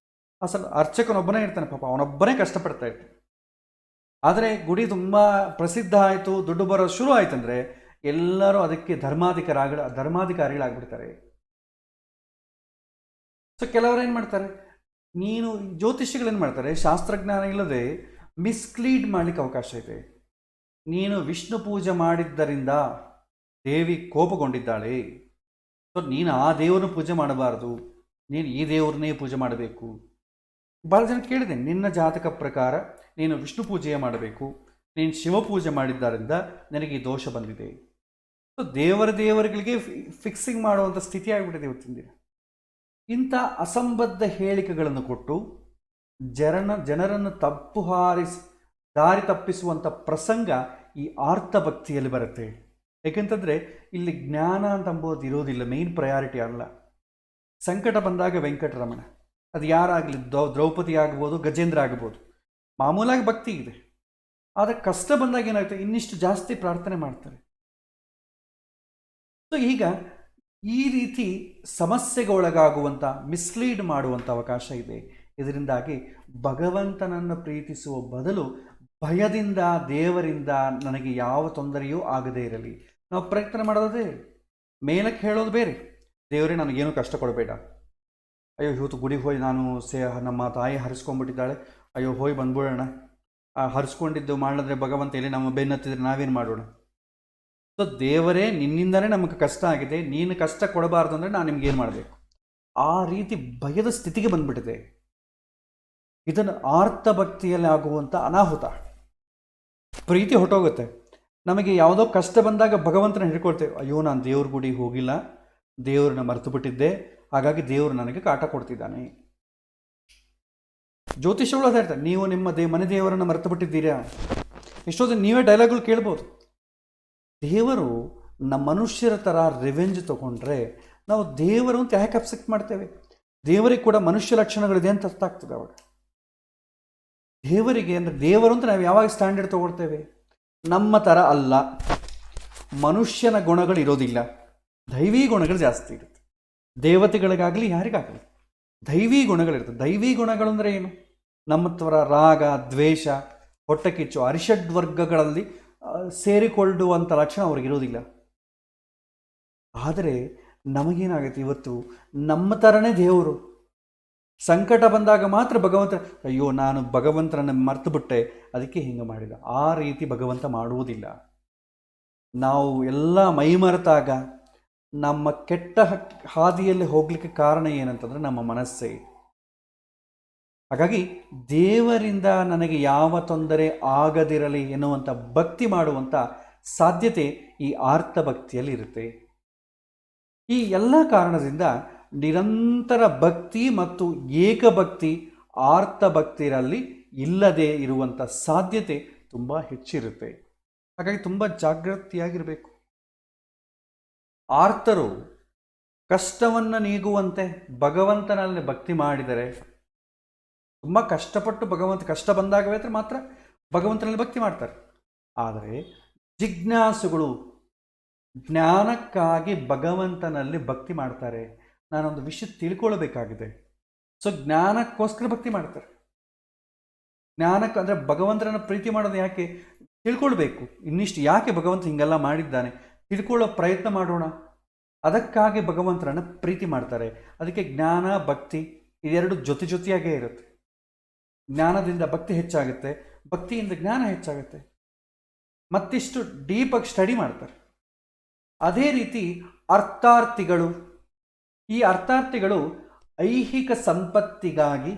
ಅಸಲು ಅರ್ಚಕನೊಬ್ಬನೇ ಇರ್ತಾನೆ, ಪಾಪ ಅವನೊಬ್ಬನೇ ಕಷ್ಟಪಡ್ತಾ ಇರ್ತಾನೆ. ಆದರೆ ಗುಡಿ ತುಂಬ ಪ್ರಸಿದ್ಧ ಆಯಿತು, ದುಡ್ಡು ಬರೋದು ಶುರು ಆಯ್ತಂದರೆ ಎಲ್ಲರೂ ಅದಕ್ಕೆ ಧರ್ಮಾಧಿಕಾರಿಗಳಾಗ್ಬಿಡ್ತಾರೆ. ಸೊ ಕೆಲವರು ಏನು ಮಾಡ್ತಾರೆ, ಜ್ಯೋತಿಷಿಗಳೇನು ಮಾಡ್ತಾರೆ, ಶಾಸ್ತ್ರಜ್ಞಾನ ಇಲ್ಲದೆ ಮಿಸ್ಲೀಡ್ ಮಾಡಲಿಕ್ಕೆ ಅವಕಾಶ ಇದೆ. ನೀನು ವಿಷ್ಣು ಪೂಜೆ ಮಾಡಿದ್ದರಿಂದ ದೇವಿ ಕೋಪಗೊಂಡಿದ್ದಾಳೆ, ಸೊ ನೀನು ಆ ದೇವರನ್ನು ಪೂಜೆ ಮಾಡಬಾರ್ದು, ನೀನು ಈ ದೇವ್ರನ್ನೇ ಪೂಜೆ ಮಾಡಬೇಕು. ಭಾಳ ಜನ ಕೇಳಿದೆ, ನಿನ್ನ ಜಾತಕ ಪ್ರಕಾರ ನೀನು ವಿಷ್ಣು ಪೂಜೆಯೇ ಮಾಡಬೇಕು, ನೀನು ಶಿವಪೂಜೆ ಮಾಡಿದ್ದರಿಂದ ನನಗೆ ಈ ದೋಷ ಬಂದಿದೆ. ಸೊ ದೇವರುಗಳಿಗೆ ಫಿಕ್ಸಿಂಗ್ ಮಾಡುವಂಥ ಸ್ಥಿತಿ ಆಗಿಬಿಟ್ಟಿದೆ ಇವತ್ತಿನ ದಿನ. ಇಂಥ ಅಸಂಬದ್ಧ ಹೇಳಿಕೆಗಳನ್ನು ಕೊಟ್ಟು ಜನರನ್ನು ದಾರಿ ತಪ್ಪಿಸುವಂಥ ಪ್ರಸಂಗ ಈ ಆರ್ತಭಕ್ತಿಯಲ್ಲಿ ಬರುತ್ತೆ. ಏಕೆಂತಂದರೆ ಇಲ್ಲಿ ಜ್ಞಾನ ಅಂತಂಬೋದು ಇರೋದಿಲ್ಲ, ಮೇನ್ ಪ್ರಯಾರಿಟಿ ಅಲ್ಲ. ಸಂಕಟ ಬಂದಾಗ ವೆಂಕಟರಮಣ, ಅದು ಯಾರಾಗಲಿ, ದ್ರೌಪದಿ ಆಗ್ಬೋದು, ಗಜೇಂದ್ರ ಆಗ್ಬೋದು, ಮಾಮೂಲಾಗಿ ಭಕ್ತಿ ಇದೆ. ಆದರೆ ಕಷ್ಟ ಬಂದಾಗ ಏನಾಗುತ್ತೆ, ಇನ್ನಿಷ್ಟು ಜಾಸ್ತಿ ಪ್ರಾರ್ಥನೆ ಮಾಡ್ತಾರೆ. ಸೊ ಈಗ ಈ ರೀತಿ ಸಮಸ್ಯೆಗೊಳಗಾಗುವಂಥ, ಮಿಸ್ಲೀಡ್ ಮಾಡುವಂಥ ಅವಕಾಶ ಇದೆ. ಇದರಿಂದಾಗಿ ಭಗವಂತನನ್ನು ಪ್ರೀತಿಸುವ ಬದಲು ಭಯದಿಂದ, ದೇವರಿಂದ ನನಗೆ ಯಾವ ತೊಂದರೆಯೂ ಆಗದೇ ಇರಲಿ ನಾವು ಪ್ರಯತ್ನ ಮಾಡೋದೇ. ಮೇಲಕ್ಕೆ ಹೇಳೋದು ಬೇರೆ, ದೇವರೇ ನನಗೇನು ಕಷ್ಟ ಕೊಡಬೇಡ, ಅಯ್ಯೋ ಇವತ್ತು ಗುಡಿಗೆ ಹೋಗಿ ನಾನು ನಮ್ಮ ತಾಯಿ ಹರಿಸ್ಕೊಂಡ್ಬಿಟ್ಟಿದ್ದಾಳೆ, ಅಯ್ಯೋ ಹೋಗಿ ಬಂದ್ಬಿಡೋಣ, ಹರಿಸ್ಕೊಂಡಿದ್ದು ಮಾಡಿದ್ರೆ ಭಗವಂತ ಎಲ್ಲಿ ನಮ್ಮ ಬೆನ್ನತ್ತಿದ್ರೆ ನಾವೇನು ಮಾಡೋಣ. ಸೊ ದೇವರೇ ನಿನ್ನಿಂದನೇ ನಮಗೆ ಕಷ್ಟ ಆಗಿದೆ, ನೀನು ಕಷ್ಟ ಕೊಡಬಾರ್ದು ಅಂದರೆ ನಾನು ನಿಮ್ಗೇನು ಮಾಡಬೇಕು, ಆ ರೀತಿ ಭಯದ ಸ್ಥಿತಿಗೆ ಬಂದ್ಬಿಟ್ಟಿದೆ. ಇದನ್ನು ಆರ್ತಭಕ್ತಿಯಲ್ಲಿ ಆಗುವಂಥ ಅನಾಹುತ. ಪ್ರೀತಿ ಹೊಟ್ಟೋಗುತ್ತೆ. ನಮಗೆ ಯಾವುದೋ ಕಷ್ಟ ಬಂದಾಗ ಭಗವಂತನ ಹಿಡ್ಕೊಳ್ತೇವೆ, ಅಯ್ಯೋ ನಾನು ದೇವ್ರ ಗುಡಿಗೆ ಹೋಗಿಲ್ಲ, ದೇವ್ರನ್ನ ಮರೆತು ಬಿಟ್ಟಿದ್ದೆ, ಹಾಗಾಗಿ ದೇವರು ನನಗೆ ಕಾಟ ಕೊಡ್ತಿದ್ದಾನೆ. ಜ್ಯೋತಿಷಗಳು ಅದೇ ಹೇಳ್ತಾರೆ, ನೀವು ನಿಮ್ಮ ಮನೆ ದೇವರನ್ನು ಮರೆತು ಬಿಟ್ಟಿದ್ದೀರಾ. ಎಷ್ಟೊಂದು ನೀವೇ ಡೈಲಾಗ್ಗಳು ಕೇಳ್ಬೋದು. ದೇವರು ನಮ್ಮ ಮನುಷ್ಯರ ಥರ ರಿವೆಂಜ್ ತೊಗೊಂಡ್ರೆ ನಾವು ದೇವರು ಅಂತ ಯಾಕೆ ಅಕ್ಸೆಪ್ಟ್ ಮಾಡ್ತೇವೆ? ದೇವರಿಗೆ ಕೂಡ ಮನುಷ್ಯ ಲಕ್ಷಣಗಳಿದೆ ಅಂತ ಅರ್ಥ ಆಗ್ತದೆ ಅವಾಗ. ದೇವರಿಗೆ ಅಂದರೆ ದೇವರು ಅಂತ ನಾವು ಯಾವಾಗ ಸ್ಟ್ಯಾಂಡರ್ಡ್ ತೊಗೊಳ್ತೇವೆ? ನಮ್ಮ ಥರ ಅಲ್ಲ, ಮನುಷ್ಯನ ಗುಣಗಳು ಇರೋದಿಲ್ಲ, ದೈವಿ ಗುಣಗಳು ಜಾಸ್ತಿ ಇರುತ್ತೆ. ದೇವತೆಗಳಿಗಾಗಲಿ ಯಾರಿಗಾಗಲಿ ದೈವಿ ಗುಣಗಳಿರ್ತದೆ. ದೈವಿ ಗುಣಗಳು ಅಂದರೆ ಏನು? ನಮ್ಮ ಥರ ರಾಗ, ದ್ವೇಷ, ಹೊಟ್ಟೆ ಕಿಚ್ಚು, ಅರಿಷಡ್ ವರ್ಗಗಳಲ್ಲಿ ಸೇರಿಕೊಳ್ಳುವಂಥ ಲಕ್ಷಣ ಅವ್ರಿಗಿರೋದಿಲ್ಲ. ಆದರೆ ನಮಗೇನಾಗುತ್ತೆ, ಇವತ್ತು ನಮ್ಮ ಥರನೇ ದೇವರು. ಸಂಕಟ ಬಂದಾಗ ಮಾತ್ರ ಭಗವಂತ, ಅಯ್ಯೋ ನಾನು ಭಗವಂತನನ್ನು ಮರೆತು ಬಿಟ್ಟೆ, ಅದಕ್ಕೆ ಹಿಂಗೆ ಮಾಡಿದ. ಆ ರೀತಿ ಭಗವಂತ ಮಾಡುವುದಿಲ್ಲ. ನಾವು ಎಲ್ಲ ಮೈಮರೆತಾಗ ನಮ್ಮ ಕೆಟ್ಟ ಹಾದಿಯಲ್ಲಿ ಹೋಗಲಿಕ್ಕೆ ಕಾರಣ ಏನಂತಂದರೆ ನಮ್ಮ ಮನಸ್ಸೇ. ಹಾಗಾಗಿ ದೇವರಿಂದ ನನಗೆ ಯಾವ ತೊಂದರೆ ಆಗದಿರಲಿ ಎನ್ನುವಂಥ ಭಕ್ತಿ ಮಾಡುವಂಥ ಸಾಧ್ಯತೆ ಈ ಆರ್ತಭಕ್ತಿಯಲ್ಲಿ ಇರುತ್ತೆ. ಈ ಎಲ್ಲ ಕಾರಣದಿಂದ ನಿರಂತರ ಭಕ್ತಿ ಮತ್ತು ಏಕಭಕ್ತಿ ಆರ್ತಭಕ್ತಿಯಲ್ಲಿ ಇಲ್ಲದೆ ಇರುವಂಥ ಸಾಧ್ಯತೆ ತುಂಬ ಹೆಚ್ಚಿರುತ್ತೆ. ಹಾಗಾಗಿ ತುಂಬ ಜಾಗೃತಿಯಾಗಿರಬೇಕು. ಆರ್ತರು ಕಷ್ಟವನ್ನು ನೀಗುವಂತೆ ಭಗವಂತನಲ್ಲಿ ಭಕ್ತಿ ಮಾಡಿದರೆ, ತುಂಬ ಕಷ್ಟಪಟ್ಟು ಕಷ್ಟ ಬಂದಾಗವೇ ಮಾತ್ರ ಭಗವಂತನಲ್ಲಿ ಭಕ್ತಿ ಮಾಡ್ತಾರೆ. ಆದರೆ ಜಿಜ್ಞಾಸುಗಳು ಜ್ಞಾನಕ್ಕಾಗಿ ಭಗವಂತನಲ್ಲಿ ಭಕ್ತಿ ಮಾಡ್ತಾರೆ. ನಾನೊಂದು ವಿಷಯ ತಿಳ್ಕೊಳ್ಬೇಕಾಗಿದೆ, ಸೊ ಜ್ಞಾನಕ್ಕೋಸ್ಕರ ಭಕ್ತಿ ಮಾಡ್ತಾರೆ. ಜ್ಞಾನಕ್ಕೆ ಅಂದರೆ ಭಗವಂತನನ್ನು ಪ್ರೀತಿ ಮಾಡೋದು ಯಾಕೆ ತಿಳ್ಕೊಳ್ಬೇಕು, ಇನ್ನಿಷ್ಟು ಯಾಕೆ ಭಗವಂತ ಹಿಂಗೆಲ್ಲ ಮಾಡಿದ್ದಾನೆ ತಿಳ್ಕೊಳ್ಳೋ ಪ್ರಯತ್ನ ಮಾಡೋಣ. ಅದಕ್ಕಾಗಿ ಭಗವಂತನನ್ನು ಪ್ರೀತಿ ಮಾಡ್ತಾರೆ. ಅದಕ್ಕೆ ಜ್ಞಾನ ಭಕ್ತಿ ಇದೆರಡು ಜೊತೆಯಾಗೇ ಇರುತ್ತೆ. ಜ್ಞಾನದಿಂದ ಭಕ್ತಿ ಹೆಚ್ಚಾಗುತ್ತೆ, ಭಕ್ತಿಯಿಂದ ಜ್ಞಾನ ಹೆಚ್ಚಾಗುತ್ತೆ. ಮತ್ತಿಷ್ಟು ಡೀಪಾಗಿ ಸ್ಟಡಿ ಮಾಡ್ತಾರೆ. ಅದೇ ರೀತಿ ಅರ್ಥಾರ್ಥಿಗಳು, ಈ ಅರ್ಥಾರ್ಥಿಗಳು ಐಹಿಕ ಸಂಪತ್ತಿಗಾಗಿ,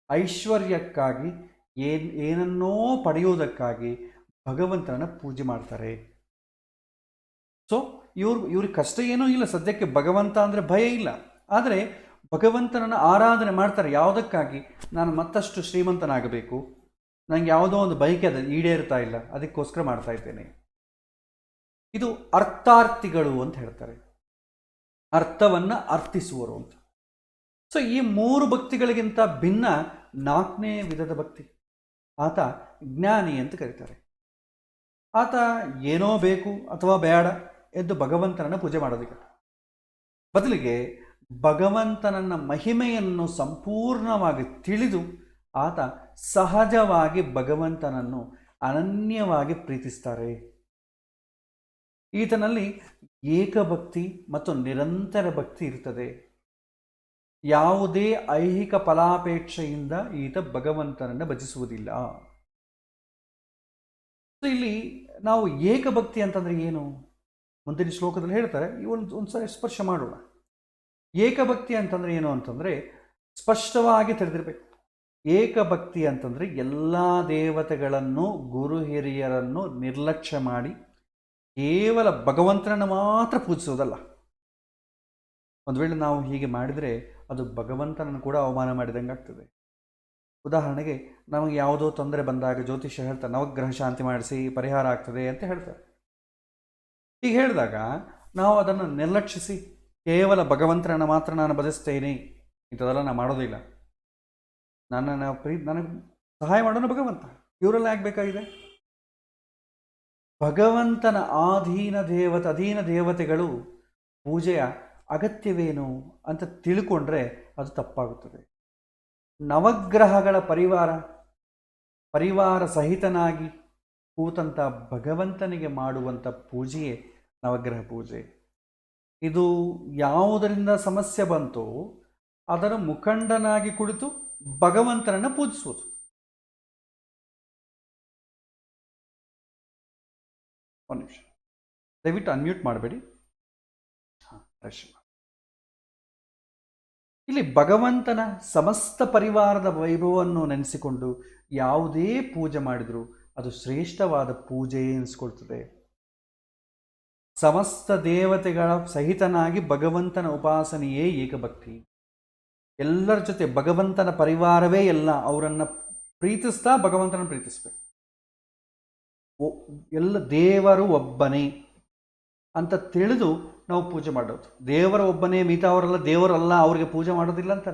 ಐಶ್ವರ್ಯಕ್ಕಾಗಿ, ಏನನ್ನೋ ಪಡೆಯುವುದಕ್ಕಾಗಿ ಭಗವಂತನನ್ನು ಪೂಜೆ ಮಾಡ್ತಾರೆ. ಸೊ ಇವ್ರಿಗೆ ಕಷ್ಟ ಏನೂ ಇಲ್ಲ ಸದ್ಯಕ್ಕೆ, ಭಗವಂತ ಅಂದರೆ ಭಯ ಇಲ್ಲ. ಆದರೆ ಭಗವಂತನನ್ನು ಆರಾಧನೆ ಮಾಡ್ತಾರೆ. ಯಾವುದಕ್ಕಾಗಿ? ನಾನು ಮತ್ತಷ್ಟು ಶ್ರೀಮಂತನಾಗಬೇಕು, ನನಗೆ ಯಾವುದೋ ಒಂದು ಬಯಕೆ ಅದು ಈಡೇರ್ತಾ ಇಲ್ಲ, ಅದಕ್ಕೋಸ್ಕರ ಮಾಡ್ತಾ ಇದ್ದೇನೆ. ಇದು ಅರ್ಥಾರ್ಥಿಗಳು ಅಂತ ಹೇಳ್ತಾರೆ, ಅರ್ಥವನ್ನು ಅರ್ಥಿಸುವರು ಅಂತ. ಸೊ ಈ 3 ಭಕ್ತಿಗಳಿಗಿಂತ ಭಿನ್ನ 4ನೇ ವಿಧದ ಭಕ್ತಿ, ಆತ ಜ್ಞಾನಿ ಅಂತ ಕರೀತಾರೆ. ಆತ ಏನೋ ಬೇಕು ಅಥವಾ ಬೇಡ ಎಂದು ಭಗವಂತನನ್ನು ಪೂಜೆ ಮಾಡೋದಿಲ್ಲ. ಬದಲಿಗೆ ಭಗವಂತನನ್ನ ಮಹಿಮೆಯನ್ನು ಸಂಪೂರ್ಣವಾಗಿ ತಿಳಿದು ಆತ ಸಹಜವಾಗಿ ಭಗವಂತನನ್ನು ಅನನ್ಯವಾಗಿ ಪ್ರೀತಿಸ್ತಾರೆ. ಈತನಲ್ಲಿ ಏಕಭಕ್ತಿ ಮತ್ತು ನಿರಂತರ ಭಕ್ತಿ ಇರ್ತದೆ. ಯಾವುದೇ ಐಹಿಕ ಫಲಾಪೇಕ್ಷೆಯಿಂದ ಈತ ಭಗವಂತನನ್ನು ಭಜಿಸುವುದಿಲ್ಲ. ಇಲ್ಲಿ ನಾವು ಏಕಭಕ್ತಿ ಅಂತಂದ್ರೆ ಏನು? ಮುಂದಿನ ಶ್ಲೋಕದಲ್ಲಿ ಹೇಳ್ತಾರೆ, ಒಂದ್ಸರಿ ಸ್ಪರ್ಶ ಮಾಡೋಣ. ಏಕಭಕ್ತಿ ಅಂತಂದ್ರೆ ಏನು ಅಂತಂದ್ರೆ ಸ್ಪಷ್ಟವಾಗಿ ತಿಳಿದಿರಬೇಕು. ಏಕಭಕ್ತಿ ಅಂತಂದ್ರೆ ಎಲ್ಲ ದೇವತೆಗಳನ್ನು, ಗುರು ಹಿರಿಯರನ್ನು ನಿರ್ಲಕ್ಷ್ಯ ಮಾಡಿ ಕೇವಲ ಭಗವಂತನನ್ನು ಮಾತ್ರ ಪೂಜಿಸೋದಲ್ಲ. ಒಂದು ವೇಳೆ ನಾವು ಹೀಗೆ ಮಾಡಿದರೆ ಅದು ಭಗವಂತನನ್ನು ಕೂಡ ಅವಮಾನ ಮಾಡಿದಂಗೆ ಆಗ್ತದೆ. ಉದಾಹರಣೆಗೆ, ನಮಗೆ ಯಾವುದೋ ತೊಂದರೆ ಬಂದಾಗ ಜ್ಯೋತಿಷ್ಯ ಹೇಳ್ತಾರೆ, ನವಗ್ರಹ ಶಾಂತಿ ಮಾಡಿಸಿ ಪರಿಹಾರ ಆಗ್ತದೆ ಅಂತ ಹೇಳ್ತಾರೆ. ಹೀಗೆ ಹೇಳಿದಾಗ ನಾವು ಅದನ್ನು ನಿರ್ಲಕ್ಷಿಸಿ ಕೇವಲ ಭಗವಂತನನ್ನು ಮಾತ್ರ ನಾನು ಭಜಿಸ್ತೇನೆ, ಇಂಥದೆಲ್ಲ ನಾನು ಮಾಡೋದಿಲ್ಲ, ನನಗೆ ಸಹಾಯ ಮಾಡೋಣ ಭಗವಂತ, ಇವರೆಲ್ಲ ಆಗಬೇಕಾಗಿದೆ. ಭಗವಂತನ ಅಧೀನ ದೇವತೆಗಳು ಪೂಜೆಯ ಅಗತ್ಯವೇನು ಅಂತ ತಿಳ್ಕೊಂಡ್ರೆ ಅದು ತಪ್ಪಾಗುತ್ತದೆ. ನವಗ್ರಹಗಳ ಪರಿವಾರ ಸಹಿತನಾಗಿ ಕೂತಂಥ ಭಗವಂತನಿಗೆ ಮಾಡುವಂಥ ಪೂಜೆಯೇ ನವಗ್ರಹ ಪೂಜೆ. ಇದು ಯಾವುದರಿಂದ ಸಮಸ್ಯೆ ಬಂತೋ ಅದರ ಮುಖಂಡನಾಗಿ ಕುಳಿತು ಭಗವಂತನನ್ನು ಪೂಜಿಸುವುದು. ಒಂದು ನಿಮಿಷ, ದಯವಿಟ್ಟು ಅನ್ಮ್ಯೂಟ್ ಮಾಡಬೇಡಿ. ಇಲ್ಲಿ ಭಗವಂತನ ಸಮಸ್ತ ಪರಿವಾರದ ವೈಭವವನ್ನು ನೆನೆಸಿಕೊಂಡು ಯಾವುದೇ ಪೂಜೆ ಮಾಡಿದರೂ ಅದು ಶ್ರೇಷ್ಠವಾದ ಪೂಜೆ ಎನಿಸ್ಕೊಳ್ತದೆ. ಸಮಸ್ತ ದೇವತೆಗಳ ಸಹಿತನಾಗಿ ಭಗವಂತನ ಉಪಾಸನೆಯೇ ಏಕಭಕ್ತಿ. ಎಲ್ಲರ ಜೊತೆ ಭಗವಂತನ ಪರಿವಾರವೇ ಎಲ್ಲ, ಅವರನ್ನು ಪ್ರೀತಿಸ್ತಾ ಭಗವಂತನ ಪ್ರೀತಿಸ್ಬೇಕು. ಎಲ್ಲ ದೇವರು ಒಬ್ಬನೇ ಅಂತ ತಿಳಿದು ನಾವು ಪೂಜೆ ಮಾಡೋದು. ದೇವರ ಒಬ್ಬನೇ, ಮಿಗತಾವರೆಲ್ಲ ದೇವರಲ್ಲ, ಅವ್ರಿಗೆ ಪೂಜೆ ಮಾಡೋದಿಲ್ಲ ಅಂತ.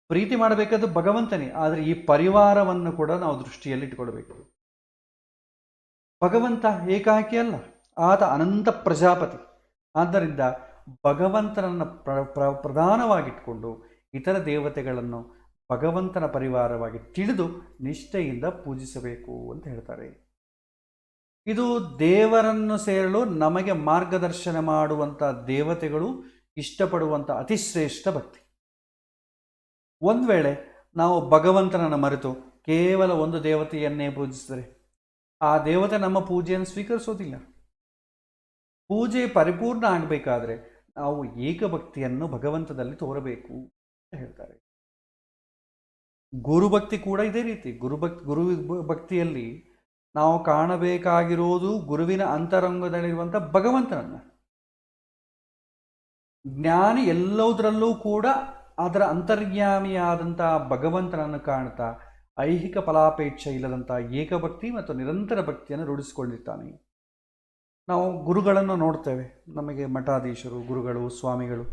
ಪ್ರೀತಿ ಮಾಡಬೇಕಾದ್ದು ಭಗವಂತನೇ, ಆದರೆ ಈ ಪರಿವಾರವನ್ನು ಕೂಡ ನಾವು ದೃಷ್ಟಿಯಲ್ಲಿ ಇಟ್ಕೊಳ್ಬೇಕು. ಭಗವಂತ ಏಕಾಕಿ ಅಲ್ಲ, ಆತ ಅನಂತ ಪ್ರಜಾಪತಿ. ಆದ್ದರಿಂದ ಭಗವಂತನನ್ನು ಪ್ರಧಾನವಾಗಿಟ್ಕೊಂಡು ಇತರ ದೇವತೆಗಳನ್ನು ಭಗವಂತನ ಪರಿವಾರವಾಗಿ ತಿಳಿದು ನಿಷ್ಠೆಯಿಂದ ಪೂಜಿಸಬೇಕು ಅಂತ ಹೇಳ್ತಾರೆ. ಇದು ದೇವರನ್ನು ಸೇರಲು ನಮಗೆ ಮಾರ್ಗದರ್ಶನ ಮಾಡುವಂಥ ದೇವತೆಗಳು ಇಷ್ಟಪಡುವಂಥ ಅತಿಶ್ರೇಷ್ಠ ಭಕ್ತಿ. ಒಂದು ವೇಳೆ ನಾವು ಭಗವಂತನನ್ನು ಮರೆತು ಕೇವಲ ಒಂದು ದೇವತೆಯನ್ನೇ ಪೂಜಿಸಿದರೆ ಆ ದೇವತೆ ನಮ್ಮ ಪೂಜೆಯನ್ನು ಸ್ವೀಕರಿಸೋದಿಲ್ಲ. ಪೂಜೆ ಪರಿಪೂರ್ಣ ಆಗಬೇಕಾದ್ರೆ ನಾವು ಏಕಭಕ್ತಿಯನ್ನು ಭಗವಂತದಲ್ಲಿ ತೋರಬೇಕು ಅಂತ ಹೇಳ್ತಾರೆ. ಗುರುಭಕ್ತಿ ಕೂಡ ಇದೇ ರೀತಿ. ಗುರು ಭಕ್ತಿಯಲ್ಲಿ ನಾವು ಕಾಣಬೇಕಾಗಿರೋದು ಗುರುವಿನ ಅಂತರಂಗದಲ್ಲಿರುವಂಥ ಭಗವಂತನನ್ನು. ಜ್ಞಾನಿ ಎಲ್ಲದರಲ್ಲೂ ಕೂಡ ಅದರ ಅಂತರ್ಯಾಮಿಯಾದಂಥ ಭಗವಂತನನ್ನು ಕಾಣ್ತಾ ಐಹಿಕ ಫಲಾಪೇಕ್ಷೆ ಇಲ್ಲದಂಥ ಏಕಭಕ್ತಿ ಮತ್ತು ನಿರಂತರ ಭಕ್ತಿಯನ್ನು ರೂಢಿಸಿಕೊಂಡಿರ್ತಾನೆ. ನಾವು ಗುರುಗಳನ್ನು ನೋಡ್ತೇವೆ, ನಮಗೆ ಮಠಾಧೀಶರು, ಗುರುಗಳು, ಸ್ವಾಮಿಗಳು,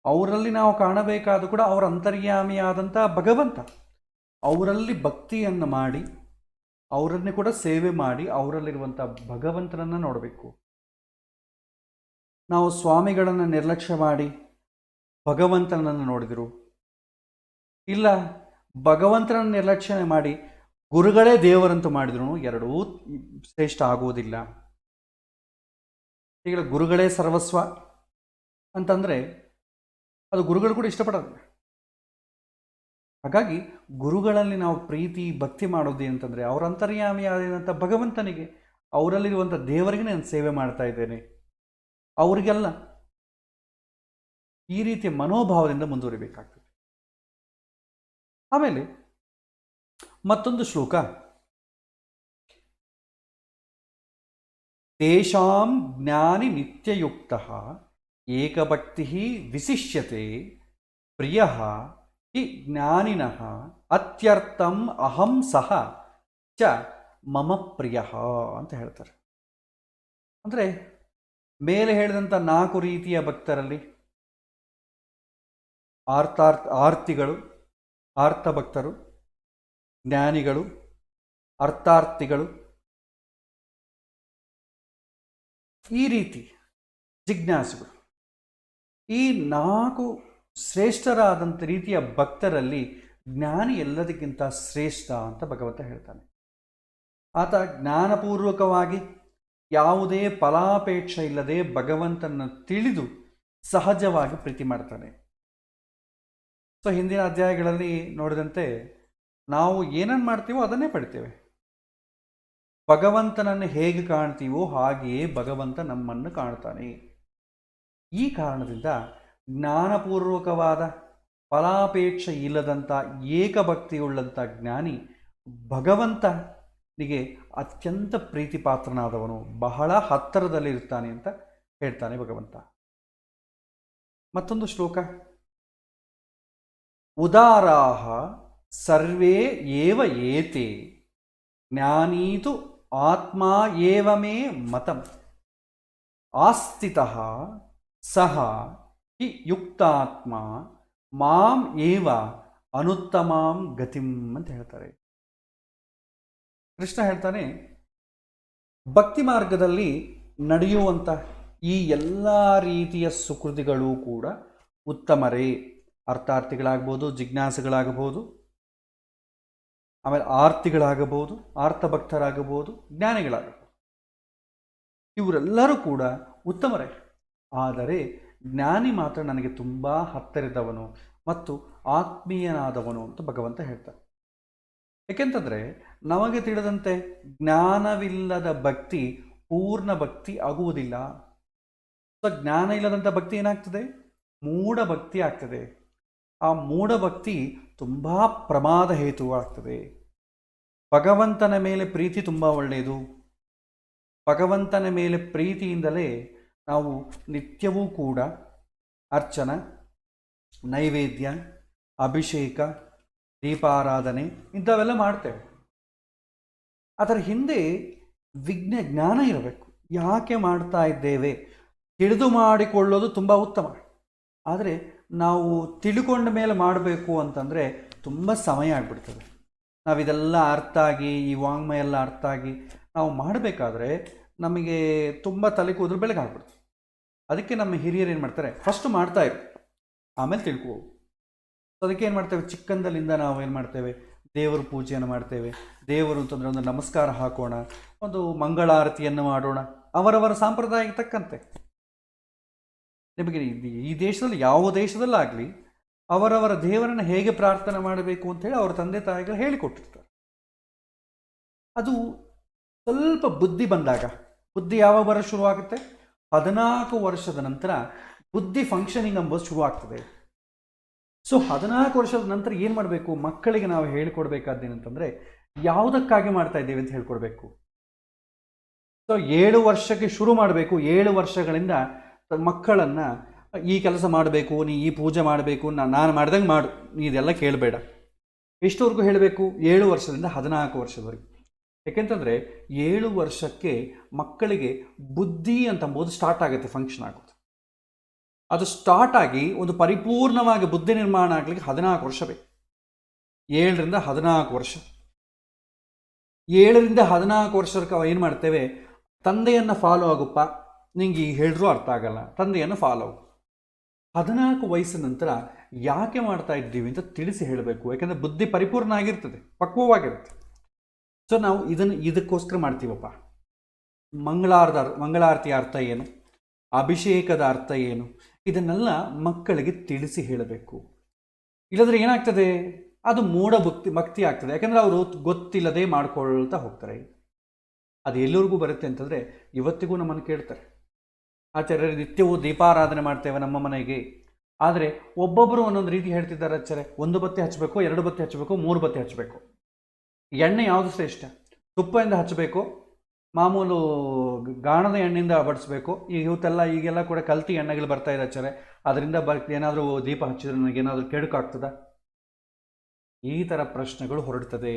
ಅವರಲ್ಲಿ ನಾವು ಕಾಣಬೇಕಾದ ಕೂಡ ಅವರ ಅಂತರ್ಯಾಮಿಯಾದಂಥ ಭಗವಂತ. ಅವರಲ್ಲಿ ಭಕ್ತಿಯನ್ನು ಮಾಡಿ, ಅವರನ್ನೇ ಕೂಡ ಸೇವೆ ಮಾಡಿ, ಅವರಲ್ಲಿರುವಂಥ ಭಗವಂತನನ್ನು ನೋಡಬೇಕು. ನಾವು ಸ್ವಾಮಿಗಳನ್ನು ನಿರ್ಲಕ್ಷ್ಯ ಮಾಡಿ ಭಗವಂತನನ್ನು ನೋಡಿದರು, ಇಲ್ಲ ಭಗವಂತನನ್ನು ನಿರ್ಲಕ್ಷ್ಯ ಮಾಡಿ ಗುರುಗಳೇ ದೇವರಂತೂ ಮಾಡಿದ್ರು, ಎರಡೂ ಶ್ರೇಷ್ಠ ಆಗುವುದಿಲ್ಲ. ಈಗ ಗುರುಗಳೇ ಸರ್ವಸ್ವ ಅಂತಂದರೆ ಅದು ಗುರುಗಳು ಕೂಡ ಇಷ್ಟಪಡೋದಿಲ್ಲ. ಹಾಗಾಗಿ ಗುರುಗಳಲ್ಲಿ ನಾವು ಪ್ರೀತಿ ಭಕ್ತಿ ಮಾಡೋದು ಅಂತಂದರೆ ಅವರ ಅಂತರ್ಯಾಮಿಯಾದಂಥ ಭಗವಂತನಿಗೆ, ಅವರಲ್ಲಿರುವಂಥ ದೇವರಿಗೆ ನಾನು ಸೇವೆ ಮಾಡ್ತಾ ಇದ್ದೇನೆ, ಅವರಿಗೆಲ್ಲ ಈ ರೀತಿಯ ಮನೋಭಾವದಿಂದ ಮುಂದುವರಿಬೇಕಾಗ್ತದೆ. ಆಮೇಲೆ ಮತ್ತೊಂದು ಶ್ಲೋಕ, ತೇಷಾಂ ಜ್ಞಾನಿ ನಿತ್ಯಯುಕ್ತ ಏಕಭಕ್ತಿ ವಿಶಿಷ್ಯತೆ ಪ್ರಿಯ ಹಿ ಜ್ಞಾನಿನಃ ಅತ್ಯರ್ಥಂ ಅಹಂ ಸಹ ಚ ಮಮ ಪ್ರಿಯ ಅಂತ ಹೇಳ್ತಾರೆ. ಅಂದರೆ ಮೇಲೆ ಹೇಳಿದಂಥ 4 ರೀತಿಯ ಭಕ್ತರಲ್ಲಿ ಆರ್ತಿಗಳು, ಆರ್ತಭಕ್ತರು, ಜ್ಞಾನಿಗಳು, ಅರ್ಥಾರ್ಥಿಗಳು, ಈ ರೀತಿ ಜಿಜ್ಞಾಸುಗಳು, ಈ 4 ಶ್ರೇಷ್ಠರಾದಂಥ ರೀತಿಯ ಭಕ್ತರಲ್ಲಿ ಜ್ಞಾನಿ ಎಲ್ಲದಕ್ಕಿಂತ ಶ್ರೇಷ್ಠ ಅಂತ ಭಗವಂತ ಹೇಳ್ತಾನೆ. ಆತ ಜ್ಞಾನಪೂರ್ವಕವಾಗಿ ಯಾವುದೇ ಫಲಾಪೇಕ್ಷೆ ಇಲ್ಲದೆ ಭಗವಂತನ ತಿಳಿದು ಸಹಜವಾಗಿ ಪ್ರೀತಿ ಮಾಡ್ತಾನೆ. ಸೊ ಹಿಂದಿನ ಅಧ್ಯಾಯಗಳಲ್ಲಿ ನೋಡಿದಂತೆ ನಾವು ಏನನ್ನು ಮಾಡ್ತೀವೋ ಅದನ್ನೇ ಪಡಿತೇವೆ. ಭಗವಂತನನ್ನು ಹೇಗೆ ಕಾಣ್ತೀವೋ ಹಾಗೆಯೇ ಭಗವಂತ ನಮ್ಮನ್ನು ಕಾಣ್ತಾನೆ. ಈ ಕಾರಣದಿಂದ ಜ್ಞಾನಪೂರ್ವಕವಾದ ಫಲಾಪೇಕ್ಷೆ ಇಲ್ಲದಂಥ ಏಕಭಕ್ತಿಯುಳ್ಳಂಥ ಜ್ಞಾನಿ ಭಗವಂತನಿಗೆ ಅತ್ಯಂತ ಪ್ರೀತಿಪಾತ್ರನಾದವನು, ಬಹಳ ಹತ್ತಿರದಲ್ಲಿರ್ತಾನೆ ಅಂತ ಹೇಳ್ತಾನೆ ಭಗವಂತ. ಮತ್ತೊಂದು ಶ್ಲೋಕ, ಉದಾರಾಹ ಸರ್ವೇ ಏವ ಏತೆ ಜ್ಞಾನೀತು ಆತ್ಮ ಏವ ಮೇ ಮತಂ ಆಸ್ಥಿತಃ ಸಹ ಹಿ ಯುಕ್ತಾತ್ಮ ಮಾಂ ಏವ ಅನುತ್ತಮಾಂ ಗತಿಂ ಅಂತ ಹೇಳ್ತಾರೆ. ಕೃಷ್ಣ ಹೇಳ್ತಾನೆ, ಭಕ್ತಿ ಮಾರ್ಗದಲ್ಲಿ ನಡೆಯುವಂಥ ಈ ಎಲ್ಲ ರೀತಿಯ ಸುಕೃತಿಗಳು ಕೂಡ ಉತ್ತಮರೇ. ಅರ್ಥಾರ್ಥಿಗಳಾಗ್ಬೋದು, ಜಿಜ್ಞಾಸುಗಳಾಗಬಹುದು, ಆಮೇಲೆ ಆರ್ತಿಗಳಾಗಬಹುದು, ಆರ್ತಭಕ್ತರಾಗಬಹುದು, ಜ್ಞಾನಿಗಳಾಗಬಹುದು. ಇವರೆಲ್ಲರೂ ಕೂಡ ಉತ್ತಮರೇ. ಆದರೆ ಜ್ಞಾನಿ ಮಾತ್ರ ನನಗೆ ತುಂಬ ಹತ್ತಿರದವನು ಮತ್ತು ಆತ್ಮೀಯನಾದವನು ಅಂತ ಭಗವಂತ ಹೇಳ್ತಾರೆ. ಏಕೆಂತಂದರೆ ನಮಗೆ ತಿಳಿದಂತೆ ಜ್ಞಾನವಿಲ್ಲದ ಭಕ್ತಿ ಪೂರ್ಣ ಭಕ್ತಿ ಆಗುವುದಿಲ್ಲ. ಸೊ ಜ್ಞಾನ ಇಲ್ಲದಂಥ ಭಕ್ತಿ ಏನಾಗ್ತದೆ? ಮೂಢ ಭಕ್ತಿ ಆಗ್ತದೆ. ಆ ಮೂಢ ಭಕ್ತಿ ತುಂಬ ಪ್ರಮಾದ ಹೇತುವಾಗ್ತದೆ. ಭಗವಂತನ ಮೇಲೆ ಪ್ರೀತಿ ತುಂಬ ಒಳ್ಳೆಯದು. ಭಗವಂತನ ಮೇಲೆ ಪ್ರೀತಿಯಿಂದಲೇ ನಾವು ನಿತ್ಯವೂ ಕೂಡ ಅರ್ಚನ, ನೈವೇದ್ಯ, ಅಭಿಷೇಕ, ದೀಪಾರಾಧನೆ ಇಂಥವೆಲ್ಲ ಮಾಡ್ತೇವೆ. ಅದರ ಹಿಂದೆ ಜ್ಞಾನ ಇರಬೇಕು. ಯಾಕೆ ಮಾಡ್ತಾ ಇದ್ದೇವೆ ತಿಳಿದು ಮಾಡಿಕೊಳ್ಳೋದು ತುಂಬ ಉತ್ತಮ. ಆದರೆ ನಾವು ತಿಳ್ಕೊಂಡ ಮೇಲೆ ಮಾಡಬೇಕು ಅಂತಂದರೆ ತುಂಬ ಸಮಯ ಆಗಿಬಿಡ್ತದೆ. ನಾವಿದೆಲ್ಲ ಅರ್ಥ ಆಗಿ, ಈ ವಾಂಗ್ಮಯ ಎಲ್ಲ ಅರ್ಥ ಆಗಿ ನಾವು ಮಾಡಬೇಕಾದ್ರೆ ನಮಗೆ ತುಂಬ ತಲೆ ಕೂದಲು ಬೆಳಗಾಗ್ಬಿಡ್ತದೆ. ಅದಕ್ಕೆ ನಮ್ಮ ಹಿರಿಯರು ಏನು ಮಾಡ್ತಾರೆ, ಫಸ್ಟ್ ಮಾಡ್ತಾ ಇರು, ಆಮೇಲೆ ತಿಳ್ಕೋ. ಅದಕ್ಕೆ ಏನು ಮಾಡ್ತೇವೆ, ಚಿಕ್ಕಂದಲ್ಲಿಂದ ನಾವು ಏನು ಮಾಡ್ತೇವೆ, ದೇವರ ಪೂಜೆಯನ್ನು ಮಾಡ್ತೇವೆ. ದೇವರು ಅಂತಂದರೆ ಒಂದು ನಮಸ್ಕಾರ ಹಾಕೋಣ, ಒಂದು ಮಂಗಳಾರತಿಯನ್ನು ಮಾಡೋಣ, ಅವರವರ ಸಾಂಪ್ರದಾಯಕ್ಕೆ ತಕ್ಕಂತೆ. ನಿಮಗೆ ಈ ದೇಶದಲ್ಲಿ ಯಾವ ದೇಶದಲ್ಲಾಗಲಿ ಅವರವರ ದೇವರನ್ನು ಹೇಗೆ ಪ್ರಾರ್ಥನೆ ಮಾಡಬೇಕು ಅಂತೇಳಿ ಅವರ ತಂದೆ ತಾಯಿಗಳು ಹೇಳಿಕೊಟ್ಟಿರ್ತಾರೆ. ಅದು ಸ್ವಲ್ಪ ಬುದ್ಧಿ ಬಂದಾಗ, ಬುದ್ಧಿ ಯಾವಾಗ ಬರೋ ಶುರುವಾಗುತ್ತೆ, 14 ವರ್ಷದ ನಂತರ ಬುದ್ಧಿ ಫಂಕ್ಷನಿಂಗ್ ಎಂಬುದು ಶುರುವಾಗ್ತದೆ. ಸೊ 14 ವರ್ಷದ ನಂತರ ಏನು ಮಾಡಬೇಕು, ಮಕ್ಕಳಿಗೆ ನಾವು ಹೇಳಿಕೊಡ್ಬೇಕಾದ್ದೇನಂತಂದರೆ ಯಾವುದಕ್ಕಾಗಿ ಮಾಡ್ತಾ ಇದ್ದೇವೆ ಅಂತ ಹೇಳ್ಕೊಡ್ಬೇಕು. ಸೊ 7 ವರ್ಷಕ್ಕೆ ಶುರು ಮಾಡಬೇಕು. 7 ವರ್ಷಗಳಿಂದ ಮಕ್ಕಳನ್ನು ಈ ಕೆಲಸ ಮಾಡಬೇಕು, ನೀ ಈ ಪೂಜೆ ಮಾಡಬೇಕು, ನಾನು ಮಾಡ್ದಂಗೆ ಮಾಡು, ನೀ ಇದೆಲ್ಲ ಕೇಳಬೇಡ. ಎಷ್ಟವರೆಗೂ ಹೇಳಬೇಕು? 7 ವರ್ಷದಿಂದ 14 ವರ್ಷದವರೆಗೆ. ಯಾಕೆಂತಂದರೆ 7 ವರ್ಷಕ್ಕೆ ಮಕ್ಕಳಿಗೆ ಬುದ್ಧಿ ಅಂತಂಬೋದು ಸ್ಟಾರ್ಟ್ ಆಗುತ್ತೆ, ಫಂಕ್ಷನ್ ಆಗೋದು. ಅದು ಸ್ಟಾರ್ಟ್ ಆಗಿ ಒಂದು ಪರಿಪೂರ್ಣವಾಗಿ ಬುದ್ಧಿ ನಿರ್ಮಾಣ ಆಗಲಿಕ್ಕೆ 14 ವರ್ಷ ಬೇಕು. 7ರಿಂದ 14 ವರ್ಷ. 7ರಿಂದ 14 ವರ್ಷಕ್ಕೆ ಏನು ಮಾಡ್ತೇವೆ, ತಂದೆಯನ್ನು ಫಾಲೋ ಆಗುಪ್ಪ, ನಿಂಗೆ ಈಗ ಹೇಳಿದ್ರು ಅರ್ಥ ಆಗಲ್ಲ, ತಂದೆಯನ್ನು ಫಾಲೋ. 14 ವಯಸ್ಸಿನ ನಂತರ ಯಾಕೆ ಮಾಡ್ತಾ ಇದ್ದೀವಿ ಅಂತ ತಿಳಿಸಿ ಹೇಳಬೇಕು. ಯಾಕೆಂದರೆ ಬುದ್ಧಿ ಪರಿಪೂರ್ಣ ಆಗಿರ್ತದೆ, ಪಕ್ವವಾಗಿರುತ್ತೆ. ಸೊ ನಾವು ಇದಕ್ಕೋಸ್ಕರ ಮಾಡ್ತೀವಪ್ಪ. ಮಂಗಳಾರತಿಯ ಅರ್ಥ ಏನು, ಅಭಿಷೇಕದ ಅರ್ಥ ಏನು, ಇದನ್ನೆಲ್ಲ ಮಕ್ಕಳಿಗೆ ತಿಳಿಸಿ ಹೇಳಬೇಕು. ಇಲ್ಲದ್ರೆ ಏನಾಗ್ತದೆ, ಅದು ಮೂಢ ಭಕ್ತಿ ಆಗ್ತದೆ. ಯಾಕೆಂದರೆ ಅವರು ಗೊತ್ತಿಲ್ಲದೆ ಮಾಡ್ಕೊಳ್ತಾ ಹೋಗ್ತಾರೆ. ಅದು ಎಲ್ಲಿವರೆಗೂ ಬರುತ್ತೆ ಅಂತಂದರೆ ಇವತ್ತಿಗೂ ನಮ್ಮನ್ನು ಕೇಳ್ತಾರೆ, ಆಚಾರ್ಯರು ನಿತ್ಯವೂ ದೀಪಾರಾಧನೆ ಮಾಡ್ತೇವೆ ನಮ್ಮ ಮನೆಗೆ. ಆದರೆ ಒಬ್ಬೊಬ್ಬರು ಒಂದೊಂದು ರೀತಿ ಹೇಳ್ತಿದ್ದಾರೆ ಆಚಾರ್ಯ. 1 ಬತ್ತಿ ಹಚ್ಚಬೇಕು, 2 ಬತ್ತಿ ಹಚ್ಚಬೇಕು, 3 ಬತ್ತಿ ಹಚ್ಚಬೇಕು. ಎಣ್ಣೆ ಯಾವುದು ಶ್ರೇಷ್ಠ? ತುಪ್ಪದಿಂದ ಹಚ್ಚಬೇಕು, ಮಾಮೂಲು ಗಾಣದ ಎಣ್ಣೆಯಿಂದ ಬಡಿಸ್ಬೇಕು? ಈಗೆಲ್ಲ ಕೂಡ ಕಲ್ತಿ ಎಣ್ಣೆಗಳು ಬರ್ತಾ ಇದೆ ಆಚಾರ್ಯ, ಅದರಿಂದ ಏನಾದರೂ ದೀಪ ಹಚ್ಚಿದ್ರೆ ನನಗೇನಾದರೂ ಕೆಡುಕಾಗ್ತದ? ಈ ಥರ ಪ್ರಶ್ನೆಗಳು ಹೊರಡ್ತದೆ.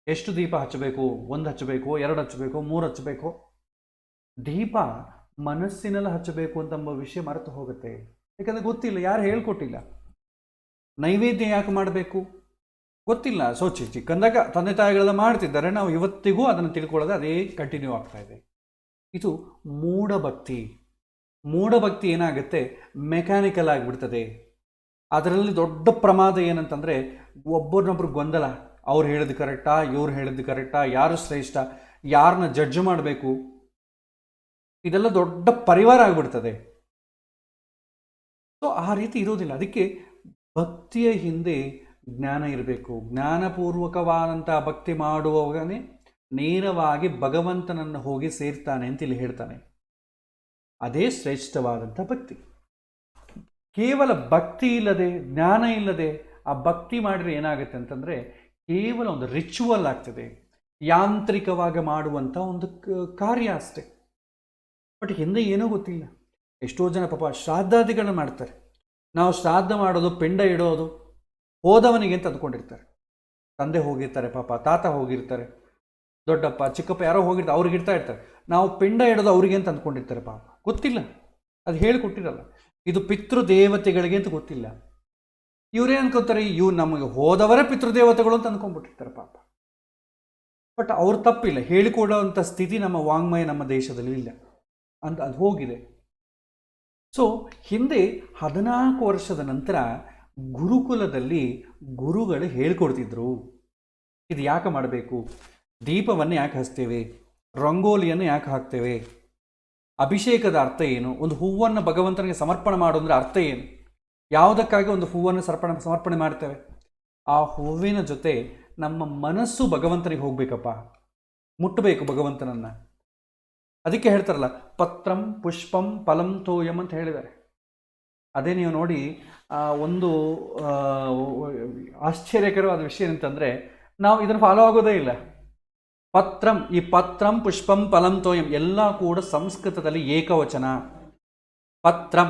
ಎಷ್ಟು ದೀಪ ಹಚ್ಚಬೇಕು? 1 ಹಚ್ಚಬೇಕು, 2 ಹಚ್ಚಬೇಕು, 3 ಹಚ್ಚಬೇಕು? ದೀಪ ಮನಸ್ಸಿನೆಲ್ಲ ಹಚ್ಚಬೇಕು ಅಂತಂಬ ವಿಷಯ ಮರೆತು ಹೋಗುತ್ತೆ. ಯಾಕಂದರೆ ಗೊತ್ತಿಲ್ಲ, ಯಾರು ಹೇಳ್ಕೊಟ್ಟಿಲ್ಲ. ನೈವೇದ್ಯ ಯಾಕೆ ಮಾಡಬೇಕು ಗೊತ್ತಿಲ್ಲ. ಚಿಕ್ಕಂದಾಗ ತಂದೆ ತಾಯಿಗಳೆಲ್ಲ ಮಾಡ್ತಿದ್ದಾರೆ, ನಾವು ಇವತ್ತಿಗೂ ಅದನ್ನು ತಿಳ್ಕೊಳ್ಳೋದು ಅದೇ ಕಂಟಿನ್ಯೂ ಆಗ್ತಾ ಇದೆ. ಇದು ಮೂಢಭಕ್ತಿ. ಮೂಢಭಕ್ತಿ ಏನಾಗುತ್ತೆ, ಮೆಕ್ಯಾನಿಕಲ್ ಆಗಿಬಿಡ್ತದೆ. ಅದರಲ್ಲಿ ದೊಡ್ಡ ಪ್ರಮಾದ ಏನಂತಂದರೆ ಒಬ್ಬರನ್ನೊಬ್ರು ಗೊಂದಲ. ಅವ್ರು ಹೇಳಿದ್ದು ಕರೆಕ್ಟಾ, ಇವ್ರು ಹೇಳಿದ್ದು ಕರೆಕ್ಟಾ, ಯಾರು ಶ್ರೇಷ್ಠ, ಯಾರನ್ನ ಜಡ್ಜ್ ಮಾಡಬೇಕು, ಇದೆಲ್ಲ ದೊಡ್ಡ ಪರಿವಾರ ಆಗಿಬಿಡ್ತದೆ. ಸೊ ಆ ರೀತಿ ಇರೋದಿಲ್ಲ. ಅದಕ್ಕೆ ಭಕ್ತಿಯ ಹಿಂದೆ ಜ್ಞಾನ ಇರಬೇಕು. ಜ್ಞಾನಪೂರ್ವಕವಾದಂಥ ಭಕ್ತಿ ಮಾಡುವವನೇ ನೇರವಾಗಿ ಭಗವಂತನನ್ನು ಹೋಗಿ ಸೇರ್ತಾನೆ ಅಂತ ಇಲ್ಲಿ ಹೇಳ್ತಾನೆ. ಅದೇ ಶ್ರೇಷ್ಠವಾದಂಥ ಭಕ್ತಿ. ಕೇವಲ ಭಕ್ತಿ ಇಲ್ಲದೆ, ಜ್ಞಾನ ಇಲ್ಲದೆ ಆ ಭಕ್ತಿ ಮಾಡಿದ್ರೆ ಏನಾಗುತ್ತೆ ಅಂತಂದರೆ ಕೇವಲ ಒಂದು ರಿಚುವಲ್ ಆಗ್ತದೆ, ಯಾಂತ್ರಿಕವಾಗಿ ಮಾಡುವಂಥ ಒಂದು ಕಾರ್ಯ ಅಷ್ಟೆ. ಬಟ್ ಹಿಂದೆ ಏನೂ ಗೊತ್ತಿಲ್ಲ. ಎಷ್ಟೋ ಜನ ಪಾಪ ಶ್ರಾದ್ದಾದಿಗಳನ್ನ ಮಾಡ್ತಾರೆ. ನಾವು ಶ್ರಾದ್ದ ಮಾಡೋದು, ಪಿಂಡ ಇಡೋದು ಹೋದವನಿಗೆ ಅಂತ ಅಂದ್ಕೊಂಡಿರ್ತಾರೆ. ತಂದೆ ಹೋಗಿರ್ತಾರೆ, ಪಾಪ ತಾತ ಹೋಗಿರ್ತಾರೆ, ದೊಡ್ಡಪ್ಪ ಚಿಕ್ಕಪ್ಪ ಯಾರೋ ಹೋಗಿರ್ತಾರೆ, ಅವ್ರಿಗೆ ಇಡ್ತಾ ಇರ್ತಾರೆ. ನಾವು ಪಿಂಡ ಇಡೋದು ಅವ್ರಿಗೆ ಅಂತ ಅಂದ್ಕೊಂಡಿರ್ತಾರೆ. ಪಾಪ ಗೊತ್ತಿಲ್ಲ, ಅದು ಹೇಳಿಕೊಟ್ಟಿರಲ್ಲ. ಇದು ಪಿತೃದೇವತೆಗಳಿಗೆ ಅಂತ ಗೊತ್ತಿಲ್ಲ. ಇವರೇ ಅನ್ಕೋತಾರೆ ಇವು ನಮಗೆ ಹೋದವರೇ ಪಿತೃದೇವತೆಗಳು ಅಂತ ಅಂದ್ಕೊಂಡ್ಬಿಟ್ಟಿರ್ತಾರೆ ಪಾಪ. ಬಟ್ ಅವ್ರ ತಪ್ಪಿಲ್ಲ, ಹೇಳಿಕೊಡೋವಂಥ ಸ್ಥಿತಿ ನಮ್ಮ ವಾಂಗ್ಮಯ ನಮ್ಮ ದೇಶದಲ್ಲಿ ಇಲ್ಲ ಅಂತ ಅದು ಹೋಗಿದೆ. ಸೊ ಹಿಂದೆ 14 ವರ್ಷದ ನಂತರ ಗುರುಕುಲದಲ್ಲಿ ಗುರುಗಳು ಹೇಳ್ಕೊಡ್ತಿದ್ರು, ಇದು ಯಾಕೆ ಮಾಡಬೇಕು, ದೀಪವನ್ನು ಯಾಕೆ ಹಚ್ತೇವೆ, ರಂಗೋಲಿಯನ್ನು ಯಾಕೆ ಹಾಕ್ತೇವೆ, ಅಭಿಷೇಕದ ಅರ್ಥ ಏನು, ಒಂದು ಹೂವನ್ನು ಭಗವಂತನಿಗೆ ಸಮರ್ಪಣೆ ಮಾಡೋದ್ರೆ ಅರ್ಥ ಏನು, ಯಾವುದಕ್ಕಾಗಿ ಒಂದು ಹೂವನ್ನು ಸಮರ್ಪಣೆ ಮಾಡ್ತೇವೆ. ಆ ಹೂವಿನ ಜೊತೆ ನಮ್ಮ ಮನಸ್ಸು ಭಗವಂತನಿಗೆ ಹೋಗ್ಬೇಕಪ್ಪ, ಮುಟ್ಟಬೇಕು ಭಗವಂತನನ್ನು. ಅದಕ್ಕೆ ಹೇಳ್ತಾರಲ್ಲ, ಪತ್ರಂ ಪುಷ್ಪಂ ಫಲಂ ತೋಯಂ ಅಂತ ಹೇಳಿದ್ದಾರೆ. ಅದೇ ನೀವು ನೋಡಿ, ಒಂದು ಆಶ್ಚರ್ಯಕರವಾದ ವಿಷಯ ಅಂತಂದರೆ ನಾವು ಇದನ್ನು ಫಾಲೋ ಆಗೋದೇ ಇಲ್ಲ. ಪತ್ರಂ, ಈ ಪತ್ರಂ ಪುಷ್ಪಂ ಫಲಂ ತೋಯಂ ಎಲ್ಲ ಕೂಡ ಸಂಸ್ಕೃತದಲ್ಲಿ ಏಕವಚನ. ಪತ್ರಂ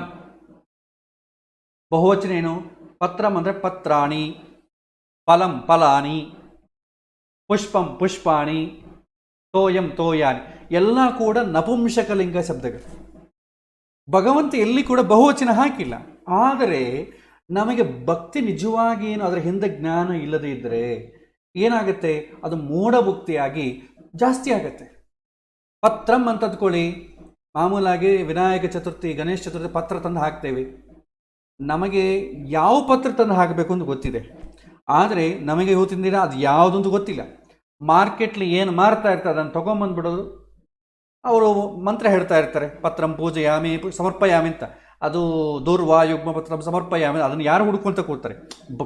ಬಹುವಚನ ಏನು? ಪತ್ರಂ ಅಂದರೆ ಪತ್ರಾಣಿ, ಫಲಂ ಫಲಾನಿ, ಪುಷ್ಪಂ ಪುಷ್ಪಾಣಿ, ತೋಯಂ ತೋಯಾನಿ, ಎಲ್ಲ ಕೂಡ ನಪುಂಸಕಲಿಂಗ ಶಬ್ದಗಳು. ಭಗವಂತ ಎಲ್ಲಿ ಕೂಡ ಬಹುವಚನ ಹಾಕಿಲ್ಲ. ಆದರೆ ನಮಗೆ ಭಕ್ತಿ ನಿಜವಾಗಿ ಏನು ಅದರ ಹಿಂದೆ ಜ್ಞಾನ ಇಲ್ಲದೇ ಇದ್ದರೆ ಏನಾಗುತ್ತೆ, ಅದು ಮೂಢಭಕ್ತಿಯಾಗಿ ಜಾಸ್ತಿ ಆಗುತ್ತೆ. ಪತ್ರಂ ಅಂತ ಅಂದ್ಕೊಳ್ಳಿ, ಮಾಮೂಲಾಗಿ ವಿನಾಯಕ ಚತುರ್ಥಿ, ಗಣೇಶ ಚತುರ್ಥಿ ಪತ್ರ ತಂದು ಹಾಕ್ತೇವೆ. ನಮಗೆ ಯಾವ ಪತ್ರ ತಂದು ಹಾಕಬೇಕು ಅಂತ ಗೊತ್ತಿದೆ, ಆದರೆ ನಮಗೆ ಇವತ್ತಿನ ದಿನ ಅದು ಯಾವುದಂತೂ ಗೊತ್ತಿಲ್ಲ. ಮಾರ್ಕೆಟ್ಲಿ ಏನು ಮಾರ್ತಾ ಇರ್ತಾರೆ ಅದನ್ನು ತೊಗೊಂಬಂದ್ಬಿಡೋದು. ಅವರು ಮಂತ್ರ ಹೇಳ್ತಾ ಇರ್ತಾರೆ, ಪತ್ರಂ ಪೂಜೆಯಾಮಿ ಸಮರ್ಪಯಾಮಿ ಅಂತ. ಅದು ದೂರ್ವಾಯುಗ್ಮ ಪತ್ರಂ ಸಮರ್ಪಯಾಮಿ, ಅದನ್ನು ಯಾರು ಹುಡ್ಕೊಂತ ಕೂರ್ತಾರೆ,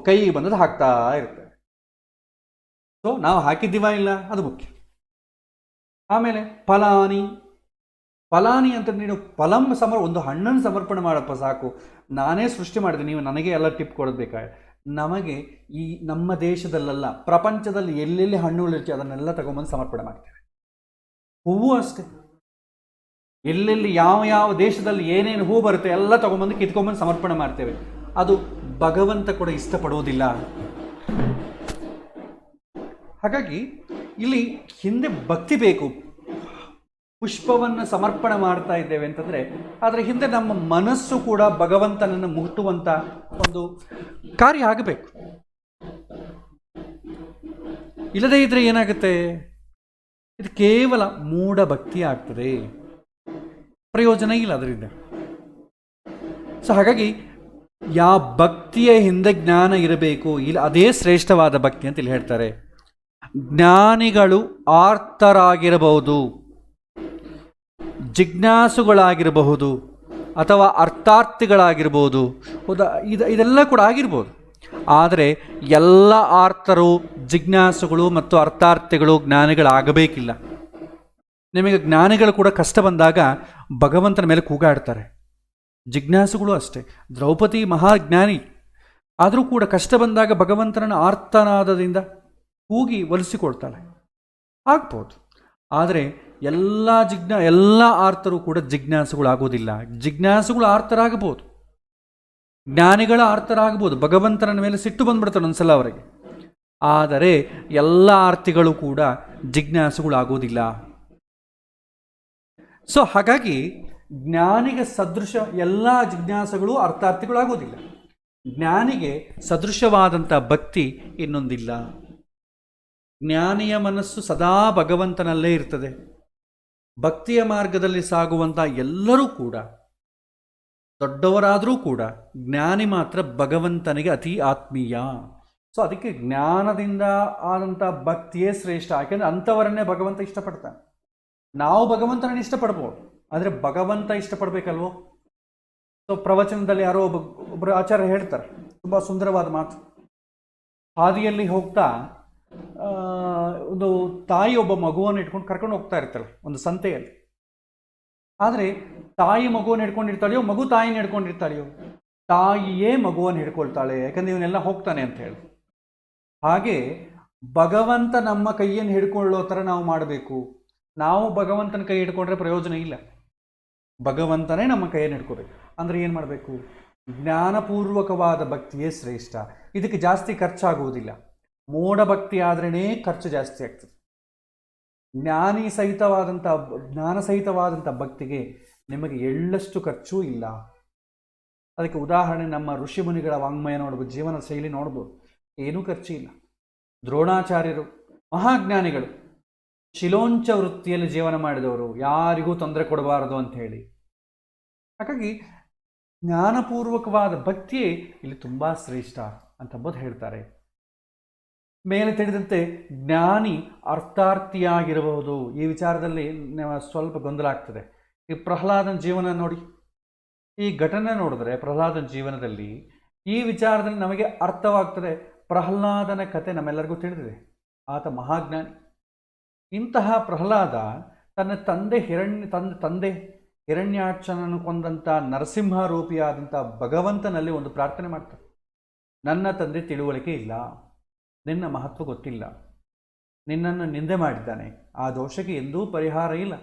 ಕೈ ಬಂದದ್ದು ಹಾಕ್ತಾ ಇರ್ತಾರೆ. ಸೊ ನಾವು ಹಾಕಿದ್ದೀವ ಇಲ್ಲ ಅದು ಮುಖ್ಯ. ಆಮೇಲೆ ಫಲಾನಿ, ಫಲಾನಿ ಅಂತ ನೀನು ಫಲಂ ಒಂದು ಹಣ್ಣನ್ನು ಸಮರ್ಪಣೆ ಮಾಡಪ್ಪ ಸಾಕು, ನಾನೇ ಸೃಷ್ಟಿ ಮಾಡಿದೆ, ನೀವು ನನಗೆ ಎಲ್ಲ ಟಿಪ್ ಕೊಡಬೇಕಾದ್ರೆ. ನಮಗೆ ಈ ನಮ್ಮ ದೇಶದಲ್ಲೆಲ್ಲ ಪ್ರಪಂಚದಲ್ಲಿ ಎಲ್ಲೆಲ್ಲಿ ಹಣ್ಣುಗಳಿರ್ತೀವಿ ಅದನ್ನೆಲ್ಲ ತಗೊಂಬಂದು ಸಮರ್ಪಣೆ ಮಾಡ್ತೇವೆ. ಹೂವು ಅಷ್ಟೇ, ಎಲ್ಲೆಲ್ಲಿ ಯಾವ ಯಾವ ದೇಶದಲ್ಲಿ ಏನೇನು ಹೂ ಬರುತ್ತೆ ಎಲ್ಲ ತಗೊಂಬಂದು ಕಿತ್ಕೊಂಬಂದು ಸಮರ್ಪಣೆ ಮಾಡ್ತೇವೆ. ಅದು ಭಗವಂತ ಕೂಡ ಇಷ್ಟಪಡುವುದಿಲ್ಲ. ಹಾಗಾಗಿ ಇಲ್ಲಿ ಹಿಂದೆ ಭಕ್ತಿ ಬೇಕು. ಪುಷ್ಪವನ್ನು ಸಮರ್ಪಣೆ ಮಾಡ್ತಾ ಇದ್ದೇವೆ ಅಂತಂದರೆ ಅದರ ಹಿಂದೆ ನಮ್ಮ ಮನಸ್ಸು ಕೂಡ ಭಗವಂತನನ್ನು ಮುಟ್ಟುವಂಥ ಒಂದು ಕಾರ್ಯ ಆಗಬೇಕು. ಇಲ್ಲದೇ ಇದ್ದರೆ ಏನಾಗುತ್ತೆ, ಇದು ಕೇವಲ ಮೂಢ ಭಕ್ತಿ ಆಗ್ತದೆ, ಪ್ರಯೋಜನ ಇಲ್ಲ ಅದರಿಂದ. ಸೊ ಹಾಗಾಗಿ ಯಾವ ಭಕ್ತಿಯ ಹಿಂದೆ ಜ್ಞಾನ ಇರಬೇಕು, ಇಲ್ಲ ಅದೇ ಶ್ರೇಷ್ಠವಾದ ಭಕ್ತಿ ಅಂತ ಇಲ್ಲಿ ಹೇಳ್ತಾರೆ. ಜ್ಞಾನಿಗಳು ಆರ್ತರಾಗಿರಬಹುದು, ಜಿಜ್ಞಾಸುಗಳಾಗಿರಬಹುದು, ಅಥವಾ ಅರ್ಥಾರ್ಥಿಗಳಾಗಿರ್ಬೋದು, ಇದೆಲ್ಲ ಕೂಡ ಆಗಿರ್ಬೋದು. ಆದರೆ ಎಲ್ಲ ಆರ್ತರು, ಜಿಜ್ಞಾಸುಗಳು ಮತ್ತು ಅರ್ಥಾರ್ಥಿಗಳು ಜ್ಞಾನಿಗಳಾಗಬೇಕಿಲ್ಲ. ನಿಮಗೆ ಜ್ಞಾನಿಗಳು ಕೂಡ ಕಷ್ಟ ಬಂದಾಗ ಭಗವಂತನ ಮೇಲೆ ಕೂಗಾಡ್ತಾರೆ. ಜಿಜ್ಞಾಸುಗಳು ಅಷ್ಟೇ. ದ್ರೌಪದಿ ಮಹಾಜ್ಞಾನಿ, ಆದರೂ ಕೂಡ ಕಷ್ಟ ಬಂದಾಗ ಭಗವಂತನನ್ನು ಆರ್ತನಾದದಿಂದ ಕೂಗಿ ಒಲಿಸಿಕೊಳ್ತಾಳೆ. ಆಗ್ಬೋದು. ಆದರೆ ಎಲ್ಲ ಆರ್ತರು ಕೂಡ ಜಿಜ್ಞಾಸುಗಳಾಗೋದಿಲ್ಲ. ಜಿಜ್ಞಾಸುಗಳು ಆರ್ತರಾಗಬಹುದು, ಜ್ಞಾನಿಗಳ ಆರ್ತರಾಗಬಹುದು. ಭಗವಂತನ ಮೇಲೆ ಸಿಟ್ಟು ಬಂದ್ಬಿಡ್ತಾರೆ ಒಂದ್ಸಲ ಅವರಿಗೆ. ಆದರೆ ಎಲ್ಲ ಆರ್ತಿಗಳು ಕೂಡ ಜಿಜ್ಞಾಸುಗಳಾಗೋದಿಲ್ಲ. ಸೊ ಹಾಗಾಗಿ ಜ್ಞಾನಿಗೆ ಸದೃಶ ಎಲ್ಲ ಜಿಜ್ಞಾಸುಗಳು ಅರ್ಥಾರ್ಥಿಗಳಾಗೋದಿಲ್ಲ. ಜ್ಞಾನಿಗೆ ಸದೃಶವಾದಂಥ ಭಕ್ತಿ ಇನ್ನೊಂದಿಲ್ಲ. ಜ್ಞಾನಿಯ ಮನಸ್ಸು ಸದಾ ಭಗವಂತನಲ್ಲೇ ಇರ್ತದೆ. ಭಕ್ತಿಯ ಮಾರ್ಗದಲ್ಲಿ ಸಾಗುವಂಥ ಎಲ್ಲರೂ ಕೂಡ, ದೊಡ್ಡವರಾದರೂ ಕೂಡ, ಜ್ಞಾನಿ ಮಾತ್ರ ಭಗವಂತನಿಗೆ ಅತಿ ಆತ್ಮೀಯ. ಸೊ ಅದಕ್ಕೆ ಜ್ಞಾನದಿಂದ ಆದಂಥ ಭಕ್ತಿಯೇ ಶ್ರೇಷ್ಠ. ಯಾಕೆಂದರೆ ಅಂಥವರನ್ನೇ ಭಗವಂತ ಇಷ್ಟಪಡ್ತಾನೆ. ನಾವು ಭಗವಂತನನ್ನು ಇಷ್ಟಪಡ್ಬೋದು, ಆದರೆ ಭಗವಂತ ಇಷ್ಟಪಡಬೇಕಲ್ವೋ? ಸೊ ಪ್ರವಚನದಲ್ಲಿ ಯಾರೋ ಒಬ್ಬರು ಆಚಾರ್ಯ ಹೇಳ್ತಾರೆ, ತುಂಬ ಸುಂದರವಾದ ಮಾತು. ಹಾದಿಯಲ್ಲಿ ಹೋಗ್ತಾ ಒಂದು ತಾಯಿ ಒಬ್ಬ ಮಗುವನ್ನು ಇಟ್ಕೊಂಡು ಕರ್ಕೊಂಡು ಹೋಗ್ತಾ ಇರ್ತಾಳೆ ಒಂದು ಸಂತೆಯಲ್ಲಿ. ಆದರೆ ತಾಯಿ ಮಗುವನ್ನು ಹಿಡ್ಕೊಂಡಿರ್ತಾಳೆಯೋ, ಮಗು ತಾಯಿನ ಹಿಡ್ಕೊಂಡಿರ್ತಾಳೆಯೋ? ತಾಯಿಯೇ ಮಗುವನ್ನು ಹಿಡ್ಕೊಳ್ತಾಳೆ, ಯಾಕಂದ್ರೆ ಇವನ್ನೆಲ್ಲ ಹೋಗ್ತಾನೆ ಅಂತ ಹೇಳಿ. ಹಾಗೆ ಭಗವಂತ ನಮ್ಮ ಕೈಯನ್ನು ಹಿಡ್ಕೊಳ್ಳೋ ಥರ ನಾವು ಮಾಡಬೇಕು. ನಾವು ಭಗವಂತನ ಕೈ ಹಿಡ್ಕೊಂಡ್ರೆ ಪ್ರಯೋಜನ ಇಲ್ಲ. ಭಗವಂತನೇ ನಮ್ಮ ಕೈಯನ್ನು ಹಿಡ್ಕೋಬೇಕು. ಅಂದರೆ ಏನು ಮಾಡಬೇಕು? ಜ್ಞಾನಪೂರ್ವಕವಾದ ಭಕ್ತಿಯೇ ಶ್ರೇಷ್ಠ. ಇದಕ್ಕೆ ಜಾಸ್ತಿ ಖರ್ಚಾಗುವುದಿಲ್ಲ. ಮೋಡ ಭಕ್ತಿ ಆದ್ರೇ ಖರ್ಚು ಜಾಸ್ತಿ ಆಗ್ತದೆ. ಜ್ಞಾನ ಸಹಿತವಾದಂಥ ಭಕ್ತಿಗೆ ನಿಮಗೆ ಎಳ್ಳಷ್ಟು ಖರ್ಚೂ ಇಲ್ಲ. ಅದಕ್ಕೆ ಉದಾಹರಣೆ ನಮ್ಮ ಋಷಿಮುನಿಗಳ ವಾಂಗ್ಮಯ ನೋಡ್ಬೋದು, ಜೀವನ ಶೈಲಿ ನೋಡ್ಬೋದು. ಏನೂ ಖರ್ಚು ಇಲ್ಲ. ದ್ರೋಣಾಚಾರ್ಯರು ಮಹಾಜ್ಞಾನಿಗಳು, ಶಿಲೋಂಚ ವೃತ್ತಿಯಲ್ಲಿ ಜೀವನ ಮಾಡಿದವರು, ಯಾರಿಗೂ ತೊಂದರೆ ಕೊಡಬಾರದು ಅಂತ ಹೇಳಿ. ಹಾಗಾಗಿ ಜ್ಞಾನಪೂರ್ವಕವಾದ ಭಕ್ತಿಯೇ ಇಲ್ಲಿ ತುಂಬ ಶ್ರೇಷ್ಠ ಅಂತಂಬುದು ಹೇಳ್ತಾರೆ. ಮೇಲೆ ತಿಳಿದಂತೆ ಜ್ಞಾನಿ ಅರ್ಥಾರ್ಥಿಯಾಗಿರಬಹುದು. ಈ ವಿಚಾರದಲ್ಲಿ ಸ್ವಲ್ಪ ಗೊಂದಲ ಆಗ್ತದೆ. ಈ ಪ್ರಹ್ಲಾದನ ಜೀವನ ನೋಡಿ, ಈ ಘಟನೆ ನೋಡಿದ್ರೆ ಪ್ರಹ್ಲಾದನ ಜೀವನದಲ್ಲಿ ಈ ವಿಚಾರದಲ್ಲಿ ನಮಗೆ ಅರ್ಥವಾಗ್ತದೆ. ಪ್ರಹ್ಲಾದನ ಕತೆ ನಮ್ಮೆಲ್ಲರಿಗೂ ತಿಳಿದಿದೆ. ಆತ ಮಹಾಜ್ಞಾನಿ. ಇಂತಹ ಪ್ರಹ್ಲಾದ ತನ್ನ ತಂದೆ ಹಿರಣ್ಯಾಕ್ಷನನ್ನು ಕೊಂದಂಥ ನರಸಿಂಹ ರೂಪಿಯಾದಂಥ ಭಗವಂತನಲ್ಲಿ ಒಂದು ಪ್ರಾರ್ಥನೆ ಮಾಡ್ತಾರೆ. ನನ್ನ ತಂದೆ ತಿಳುವಳಿಕೆ ಇಲ್ಲ, ನಿನ್ನ ಮಹತ್ವ ಗೊತ್ತಿಲ್ಲ, ನಿನ್ನನ್ನು ನಿಂದೆ ಮಾಡಿದ್ದಾನೆ, ಆ ದೋಷಕ್ಕೆ ಎಂದೂ ಪರಿಹಾರ ಇಲ್ಲ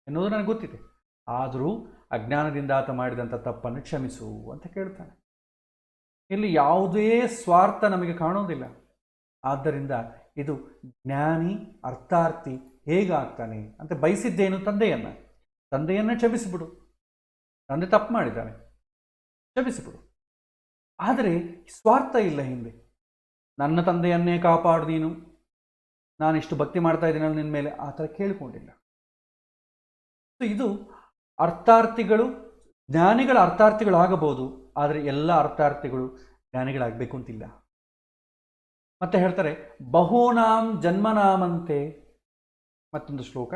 ಎನ್ನುವುದು ನನಗೆ ಗೊತ್ತಿದೆ. ಆದರೂ ಅಜ್ಞಾನದಿಂದ ಆತ ಮಾಡಿದಂಥ ತಪ್ಪನ್ನು ಕ್ಷಮಿಸು ಅಂತ ಕೇಳ್ತಾನೆ. ಇಲ್ಲಿ ಯಾವುದೇ ಸ್ವಾರ್ಥ ನಮಗೆ ಕಾಣೋದಿಲ್ಲ. ಆದ್ದರಿಂದ ಇದು ಜ್ಞಾನಿ ಅರ್ಥಾರ್ಥಿ ಹೇಗಾಗ್ತಾನೆ ಅಂತ ಬಯಸಿದ್ದೇನು? ತಂದೆಯನ್ನು ಕ್ಷಮಿಸಿಬಿಡು. ತಂದೆ ತಪ್ಪು ಮಾಡಿದ್ದಾನೆ, ಕ್ಷಮಿಸಿಬಿಡು. ಆದರೆ ಸ್ವಾರ್ಥ ಇಲ್ಲ ಹಿಂದೆ. ನನ್ನ ತಂದೆಯನ್ನೇ ಕಾಪಾಡು ನೀನು, ನಾನಿಷ್ಟು ಭಕ್ತಿ ಮಾಡ್ತಾ ಇದ್ದೀನಲ್ಲ ನಿನ್ನ ಮೇಲೆ, ಆ ಥರ ಕೇಳಿಕೊಂಡಿಲ್ಲ. ಇದು ಅರ್ಥಾರ್ಥಿಗಳು, ಜ್ಞಾನಿಗಳ ಅರ್ಥಾರ್ಥಿಗಳಾಗಬಹುದು, ಆದರೆ ಎಲ್ಲ ಅರ್ಥಾರ್ಥಿಗಳು ಜ್ಞಾನಿಗಳಾಗಬೇಕು ಅಂತಿಲ್ಲ. ಮತ್ತೆ ಹೇಳ್ತಾರೆ, ಬಹೂನಾಂ ಜನ್ಮನಾಮಂತೆ. ಮತ್ತೊಂದು ಶ್ಲೋಕ,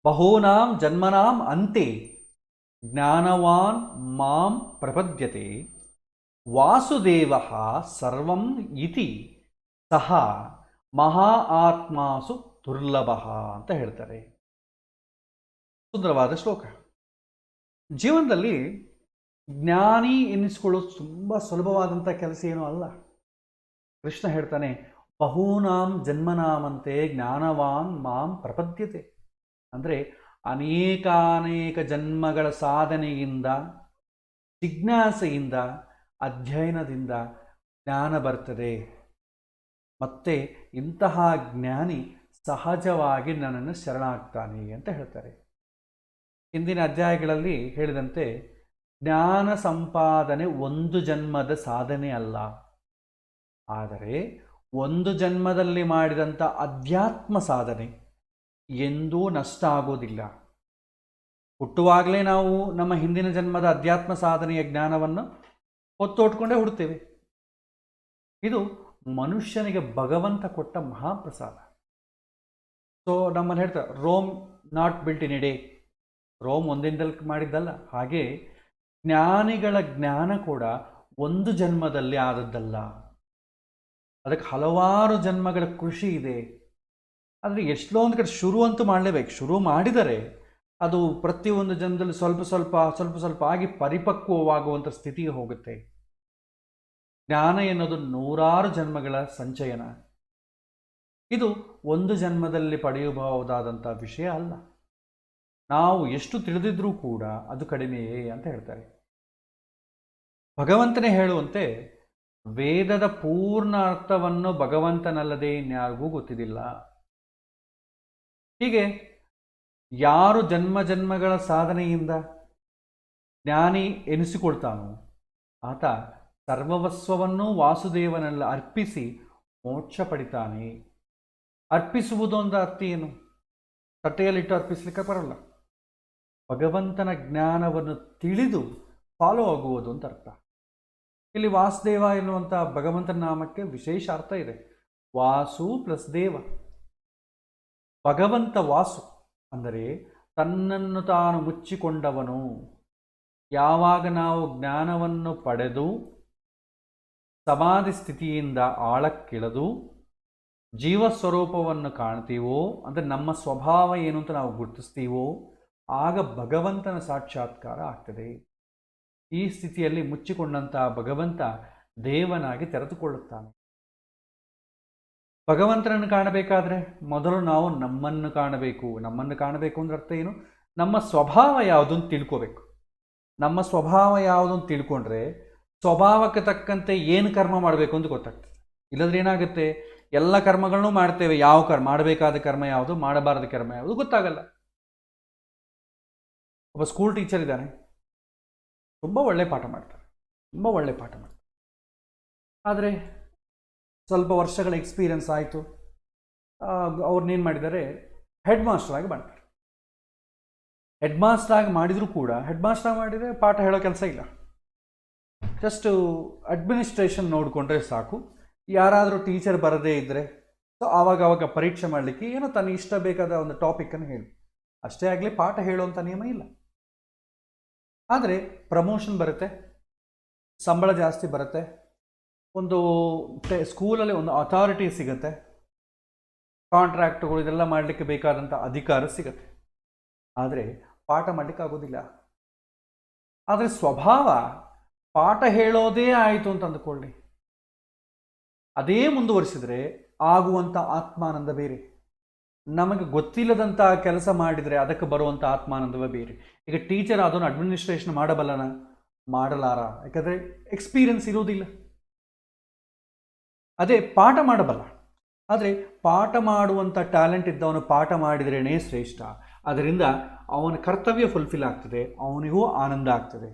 ಬಹೂನಾಂ ಜನ್ಮನಾಂ ಅಂತೆ ಜ್ಞಾನವಾನ್ ಮಾಂ ಪ್ರಪದ್ಯತೆ ವಾಸುದೇವ ಸರ್ವಂ ಇತಿ ಸಹ ಮಹಾ ಆತ್ಮಾಸು ದುರ್ಲಭ ಅಂತ ಹೇಳ್ತಾರೆ. ಸುಂದರವಾದ ಶ್ಲೋಕ. ಜೀವನದಲ್ಲಿ ಜ್ಞಾನಿ ಎನ್ನಿಸ್ಕೊಳ್ಳೋದು ತುಂಬ ಸುಲಭವಾದಂಥ ಕೆಲಸ ಏನೂ ಅಲ್ಲ. ಕೃಷ್ಣ ಹೇಳ್ತಾನೆ, ಬಹೂನಾಂ ಜನ್ಮನಾಮಂತೆ ಜ್ಞಾನವಾನ್ ಮಾಂ ಪ್ರಪದ್ಯತೆ. ಅಂದರೆ ಅನೇಕಾನೇಕ ಜನ್ಮಗಳ ಸಾಧನೆಯಿಂದ, ಜಿಜ್ಞಾಸೆಯಿಂದ, ಅಧ್ಯಯನದಿಂದ ಜ್ಞಾನ ಬರ್ತದೆ. ಮತ್ತೆ ಇಂತಹ ಜ್ಞಾನಿ ಸಹಜವಾಗಿ ನನ್ನನ್ನು ಶರಣಾಗ್ತಾನೆ ಅಂತ ಹೇಳ್ತಾರೆ. ಹಿಂದಿನ ಅಧ್ಯಾಯಗಳಲ್ಲಿ ಹೇಳಿದಂತೆ ಜ್ಞಾನ ಸಂಪಾದನೆ ಒಂದು ಜನ್ಮದ ಸಾಧನೆ ಅಲ್ಲ. ಆದರೆ ಒಂದು ಜನ್ಮದಲ್ಲಿ ಮಾಡಿದಂಥ ಅಧ್ಯಾತ್ಮ ಸಾಧನೆ ಎಂದೂ ನಷ್ಟ ಆಗೋದಿಲ್ಲ. ಹುಟ್ಟುವಾಗಲೇ ನಾವು ನಮ್ಮ ಹಿಂದಿನ ಜನ್ಮದ ಅಧ್ಯಾತ್ಮ ಸಾಧನೆಯ ಜ್ಞಾನವನ್ನು ಹೊತ್ತೋಟ್ಕೊಂಡೇ ಹುಡ್ತೇವೆ. ಇದು ಮನುಷ್ಯನಿಗೆ ಭಗವಂತ ಕೊಟ್ಟ ಮಹಾಪ್ರಸಾದ. ಸೊ ನಮ್ಮಲ್ಲಿ ಹೇಳ್ತಾರೆ, Rome not built in a day. Rome ಒಂದಿನದಲ್ಲಿ ಮಾಡಿದ್ದಲ್ಲ. ಹಾಗೆ ಜ್ಞಾನಿಗಳ ಜ್ಞಾನ ಕೂಡ ಒಂದು ಜನ್ಮದಲ್ಲಿ ಆದದ್ದಲ್ಲ. ಅದಕ್ಕೆ ಹಲವಾರು ಜನ್ಮಗಳ ಕೃಷಿ ಇದೆ. ಆದರೆ ಎಷ್ಟೋ ಒಂದು ಕಡೆ ಶುರು ಅಂತೂ ಮಾಡಲೇಬೇಕು. ಶುರು ಮಾಡಿದರೆ ಅದು ಪ್ರತಿಯೊಂದು ಜನದಲ್ಲಿ ಸ್ವಲ್ಪ ಸ್ವಲ್ಪ ಸ್ವಲ್ಪ ಸ್ವಲ್ಪ ಆಗಿ ಪರಿಪಕ್ವವಾಗುವಂಥ ಸ್ಥಿತಿಗೆ ಹೋಗುತ್ತೆ. ಜ್ಞಾನ ಎನ್ನುವುದು ನೂರಾರು ಜನ್ಮಗಳ ಸಂಚಯನ. ಇದು ಒಂದು ಜನ್ಮದಲ್ಲಿ ಪಡೆಯಬಹುದಾದಂಥ ವಿಷಯ ಅಲ್ಲ. ನಾವು ಎಷ್ಟು ತಿಳಿದಿದ್ರೂ ಕೂಡ ಅದು ಕಡಿಮೆಯೇ ಅಂತ ಹೇಳ್ತಾರೆ. ಭಗವಂತನೇ ಹೇಳುವಂತೆ ವೇದದ ಪೂರ್ಣ ಅರ್ಥವನ್ನು ಭಗವಂತನಲ್ಲದೆ ಇನ್ಯಾರಿಗೂ ಗೊತ್ತಿದ್ದಿಲ್ಲ. ಹೀಗೆ ಯಾರು ಜನ್ಮ ಜನ್ಮಗಳ ಸಾಧನೆಯಿಂದ ಜ್ಞಾನಿ ಎನಿಸಿಕೊಳ್ತಾನೋ ಆತ ಸರ್ವವಸ್ವವನ್ನು ವಾಸುದೇವನಲ್ಲಿ ಅರ್ಪಿಸಿ ಮೋಕ್ಷ ಪಡಿತಾನೆ. ಅರ್ಪಿಸುವುದು ಒಂದು ಅರ್ಥ ಏನು? ತಟ್ಟೆಯಲ್ಲಿಟ್ಟು ಅರ್ಪಿಸಲಿಕ್ಕೆ ಬರಲ್ಲ. ಭಗವಂತನ ಜ್ಞಾನವನ್ನು ತಿಳಿದು ಫಾಲೋ ಆಗುವುದು ಅಂತ ಅರ್ಥ. ಇಲ್ಲಿ ವಾಸುದೇವ ಎನ್ನುವಂಥ ಭಗವಂತನ ನಾಮಕ್ಕೆ ವಿಶೇಷ ಅರ್ಥ ಇದೆ. ವಾಸು ಪ್ಲಸ್ ದೇವ. ಭಗವಂತ ವಾಸು ಅಂದರೆ ತನ್ನನ್ನು ತಾನು ಮುಚ್ಚಿಕೊಂಡವನು. ಯಾವಾಗ ನಾವು ಜ್ಞಾನವನ್ನು ಪಡೆದು ಸಮಾಧಿ ಸ್ಥಿತಿಯಿಂದ ಆಳಕ್ಕಿಳಿದು ಜೀವಸ್ವರೂಪವನ್ನು ಕಾಣ್ತೀವೋ, ಅಂದರೆ ನಮ್ಮ ಸ್ವಭಾವ ಏನು ಅಂತ ನಾವು ಗುರುತಿಸ್ತೀವೋ, ಆಗ ಭಗವಂತನ ಸಾಕ್ಷಾತ್ಕಾರ ಆಗ್ತದೆ. ಈ ಸ್ಥಿತಿಯಲ್ಲಿ ಮುಚ್ಚಿಕೊಂಡಂತಹ ಭಗವಂತ ದೇವನಾಗಿ ತೆರೆದುಕೊಳ್ಳುತ್ತಾನೆ. ಭಗವಂತನನ್ನು ಕಾಣಬೇಕಾದ್ರೆ ಮೊದಲು ನಾವು ನಮ್ಮನ್ನು ಕಾಣಬೇಕು. ನಮ್ಮನ್ನು ಕಾಣಬೇಕು ಅಂದ್ರೆ ಅರ್ಥ ಏನು? ನಮ್ಮ ಸ್ವಭಾವ ಯಾವುದನ್ನು ತಿಳ್ಕೋಬೇಕು. ನಮ್ಮ ಸ್ವಭಾವ ಯಾವುದನ್ನು ತಿಳ್ಕೊಂಡ್ರೆ ಸ್ವಭಾವಕ್ಕೆ ತಕ್ಕಂತೆ ಏನು ಕರ್ಮ ಮಾಡಬೇಕು ಅಂತ ಗೊತ್ತಾಗ್ತದೆ. ಇಲ್ಲದ್ರೆ ಏನಾಗುತ್ತೆ, ಎಲ್ಲ ಕರ್ಮಗಳನ್ನೂ ಮಾಡ್ತೇವೆ, ಯಾವ ಕರ್ಮ ಮಾಡಬೇಕಾದ ಕರ್ಮ ಯಾವುದು, ಮಾಡಬಾರದ ಕರ್ಮ ಯಾವುದು ಗೊತ್ತಾಗಲ್ಲ. ಒಬ್ಬ ಸ್ಕೂಲ್ ಟೀಚರ್ ಇದ್ದಾನೆ, ತುಂಬ ಒಳ್ಳೆ ಪಾಠ ಮಾಡ್ತಾರೆ, ತುಂಬ ಒಳ್ಳೆ ಪಾಠ ಮಾಡ್ತಾರೆ. ಆದರೆ ಸ್ವಲ್ಪ ವರ್ಷಗಳ ಎಕ್ಸ್ಪೀರಿಯನ್ಸ್ ಆಯಿತು, ಅವ್ರನ್ನೇನು ಮಾಡಿದ್ದಾರೆ, ಹೆಡ್ ಮಾಸ್ಟರ್ ಆಗಿ ಮಾಡ್ತಾರೆ. ಹೆಡ್ ಮಾಸ್ಟರ್ ಆಗಿ ಮಾಡಿದರೂ ಕೂಡ ಹೆಡ್ ಮಾಸ್ಟರ್ ಆಗಿ ಮಾಡಿದರೆ ಪಾಠ ಹೇಳೋ ಕೆಲಸ ಇಲ್ಲ. ಜಸ್ಟು ಅಡ್ಮಿನಿಸ್ಟ್ರೇಷನ್ ನೋಡಿಕೊಂಡ್ರೆ ಸಾಕು. ಯಾರಾದರೂ ಟೀಚರ್ ಬರದೇ ಇದ್ದರೆ ಸೊ ಆವಾಗ ಪರೀಕ್ಷೆ ಮಾಡಲಿಕ್ಕೆ ಏನೋ ತನಗೆ ಇಷ್ಟ ಬೇಕಾದ ಒಂದು ಟಾಪಿಕನ್ನು ಹೇಳಿ ಅಷ್ಟೇ ಆಗಲಿ, ಪಾಠ ಹೇಳುವಂಥ ನಿಯಮ ಇಲ್ಲ. ಆದರೆ ಪ್ರಮೋಷನ್ ಬರುತ್ತೆ, ಸಂಬಳ ಜಾಸ್ತಿ ಬರುತ್ತೆ, ಒಂದು ಸ್ಕೂಲಲ್ಲಿ ಒಂದು ಅಥಾರಿಟಿ ಸಿಗುತ್ತೆ, ಕಾಂಟ್ರಾಕ್ಟ್ಗಳು ಇದೆಲ್ಲ ಮಾಡಲಿಕ್ಕೆ ಬೇಕಾದಂಥ ಅಧಿಕಾರ ಸಿಗುತ್ತೆ. ಆದರೆ ಪಾಠ ಮಾಡಲಿಕ್ಕೆ ಆಗೋದಿಲ್ಲ. ಆದರೆ ಸ್ವಭಾವ ಪಾಠ ಹೇಳೋದೇ ಆಯಿತು ಅಂತ ಅಂದುಕೊಳ್ಳಿ, ಅದೇ ಮುಂದುವರಿಸಿದರೆ ಆಗುವಂಥ ಆತ್ಮಾನಂದ ಬೇರೆ. ನಮಗೆ ಗೊತ್ತಿಲ್ಲದಂಥ ಕೆಲಸ ಮಾಡಿದರೆ ಅದಕ್ಕೆ ಬರುವಂಥ ಆತ್ಮಾನಂದವೇ ಬೇರೆ. ಈಗ ಟೀಚರ್ ಅದನ್ನು ಅಡ್ಮಿನಿಸ್ಟ್ರೇಷನ್ ಮಾಡಬಲ್ಲನ? ಮಾಡಲಾರ, ಯಾಕಂದರೆ ಎಕ್ಸ್ಪೀರಿಯನ್ಸ್ ಇರುವುದಿಲ್ಲ. ಅದೇ ಪಾಠ ಮಾಡಬಲ್ಲ, ಆದರೆ ಪಾಠ ಮಾಡುವಂಥ ಟ್ಯಾಲೆಂಟ್ ಇದ್ದವನು ಪಾಠ ಮಾಡಿದ್ರೇ ಶ್ರೇಷ್ಠ. ಅದರಿಂದ ಅವನ ಕರ್ತವ್ಯ ಫುಲ್ಫಿಲ್ ಆಗ್ತದೆ, ಅವನಿಗೂ ಆನಂದ ಆಗ್ತದೆ.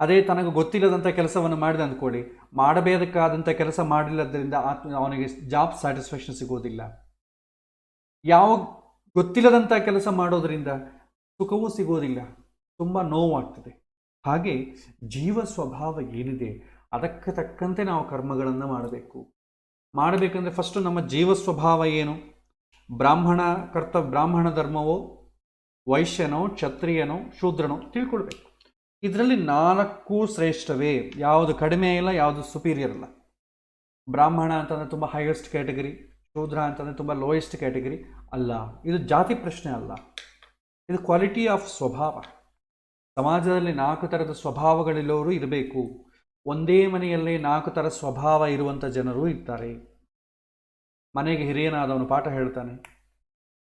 ಅದೇ ತನಗೆ ಗೊತ್ತಿಲ್ಲದಂಥ ಕೆಲಸವನ್ನು ಮಾಡಿದೆ ಅಂದ್ಕೊಳ್ಳಿ, ಮಾಡಬೇಕಾದಂಥ ಕೆಲಸ ಮಾಡಿಲ್ಲದ್ರಿಂದ ಅವನಿಗೆ ಜಾಬ್ ಸ್ಯಾಟಿಸ್ಫ್ಯಾಕ್ಷನ್ ಸಿಗೋದಿಲ್ಲ. ಯಾವ ಗೊತ್ತಿಲ್ಲದಂಥ ಕೆಲಸ ಮಾಡೋದರಿಂದ ಸುಖವೂ ಸಿಗೋದಿಲ್ಲ, ತುಂಬ ನೋವಾಗ್ತದೆ. ಹಾಗೆ ಜೀವ ಸ್ವಭಾವ ಏನಿದೆ ಅದಕ್ಕೆ ತಕ್ಕಂತೆ ನಾವು ಕರ್ಮಗಳನ್ನು ಮಾಡಬೇಕಂದ್ರೆ ಫಸ್ಟು ನಮ್ಮ ಜೀವ ಸ್ವಭಾವ ಏನು? ಬ್ರಾಹ್ಮಣ ಧರ್ಮವೋ, ವೈಶ್ಯನೋ, ಕ್ಷತ್ರಿಯನೋ, ಶೂದ್ರನೋ ತಿಳ್ಕೊಳ್ಬೇಕು. ಇದರಲ್ಲಿ 4 ಶ್ರೇಷ್ಠವೇ, ಯಾವುದು ಕಡಿಮೆ ಇಲ್ಲ, ಯಾವುದು ಸುಪೀರಿಯರ್ ಅಲ್ಲ. ಬ್ರಾಹ್ಮಣ ಅಂತಂದರೆ ತುಂಬ ಹೈಯೆಸ್ಟ್ ಕ್ಯಾಟಗರಿ, ಶೂದ್ರ ಅಂತಂದರೆ ತುಂಬ ಲೋಯೆಸ್ಟ್ ಕ್ಯಾಟಗರಿ ಅಲ್ಲ. ಇದು ಜಾತಿ ಪ್ರಶ್ನೆ ಅಲ್ಲ, ಇದು ಕ್ವಾಲಿಟಿ ಆಫ್ ಸ್ವಭಾವ. ಸಮಾಜದಲ್ಲಿ 4 ಥರದ ಸ್ವಭಾವಗಳಿರೋರು ಇರಬೇಕು. ಒಂದೇ ಮನೆಯಲ್ಲೇ 4 ಥರ ಸ್ವಭಾವ ಇರುವಂಥ ಜನರು ಇರ್ತಾರೆ. ಮನೆಗೆ ಹಿರಿಯನಾದವನು ಪಾಠ ಹೇಳ್ತಾನೆ,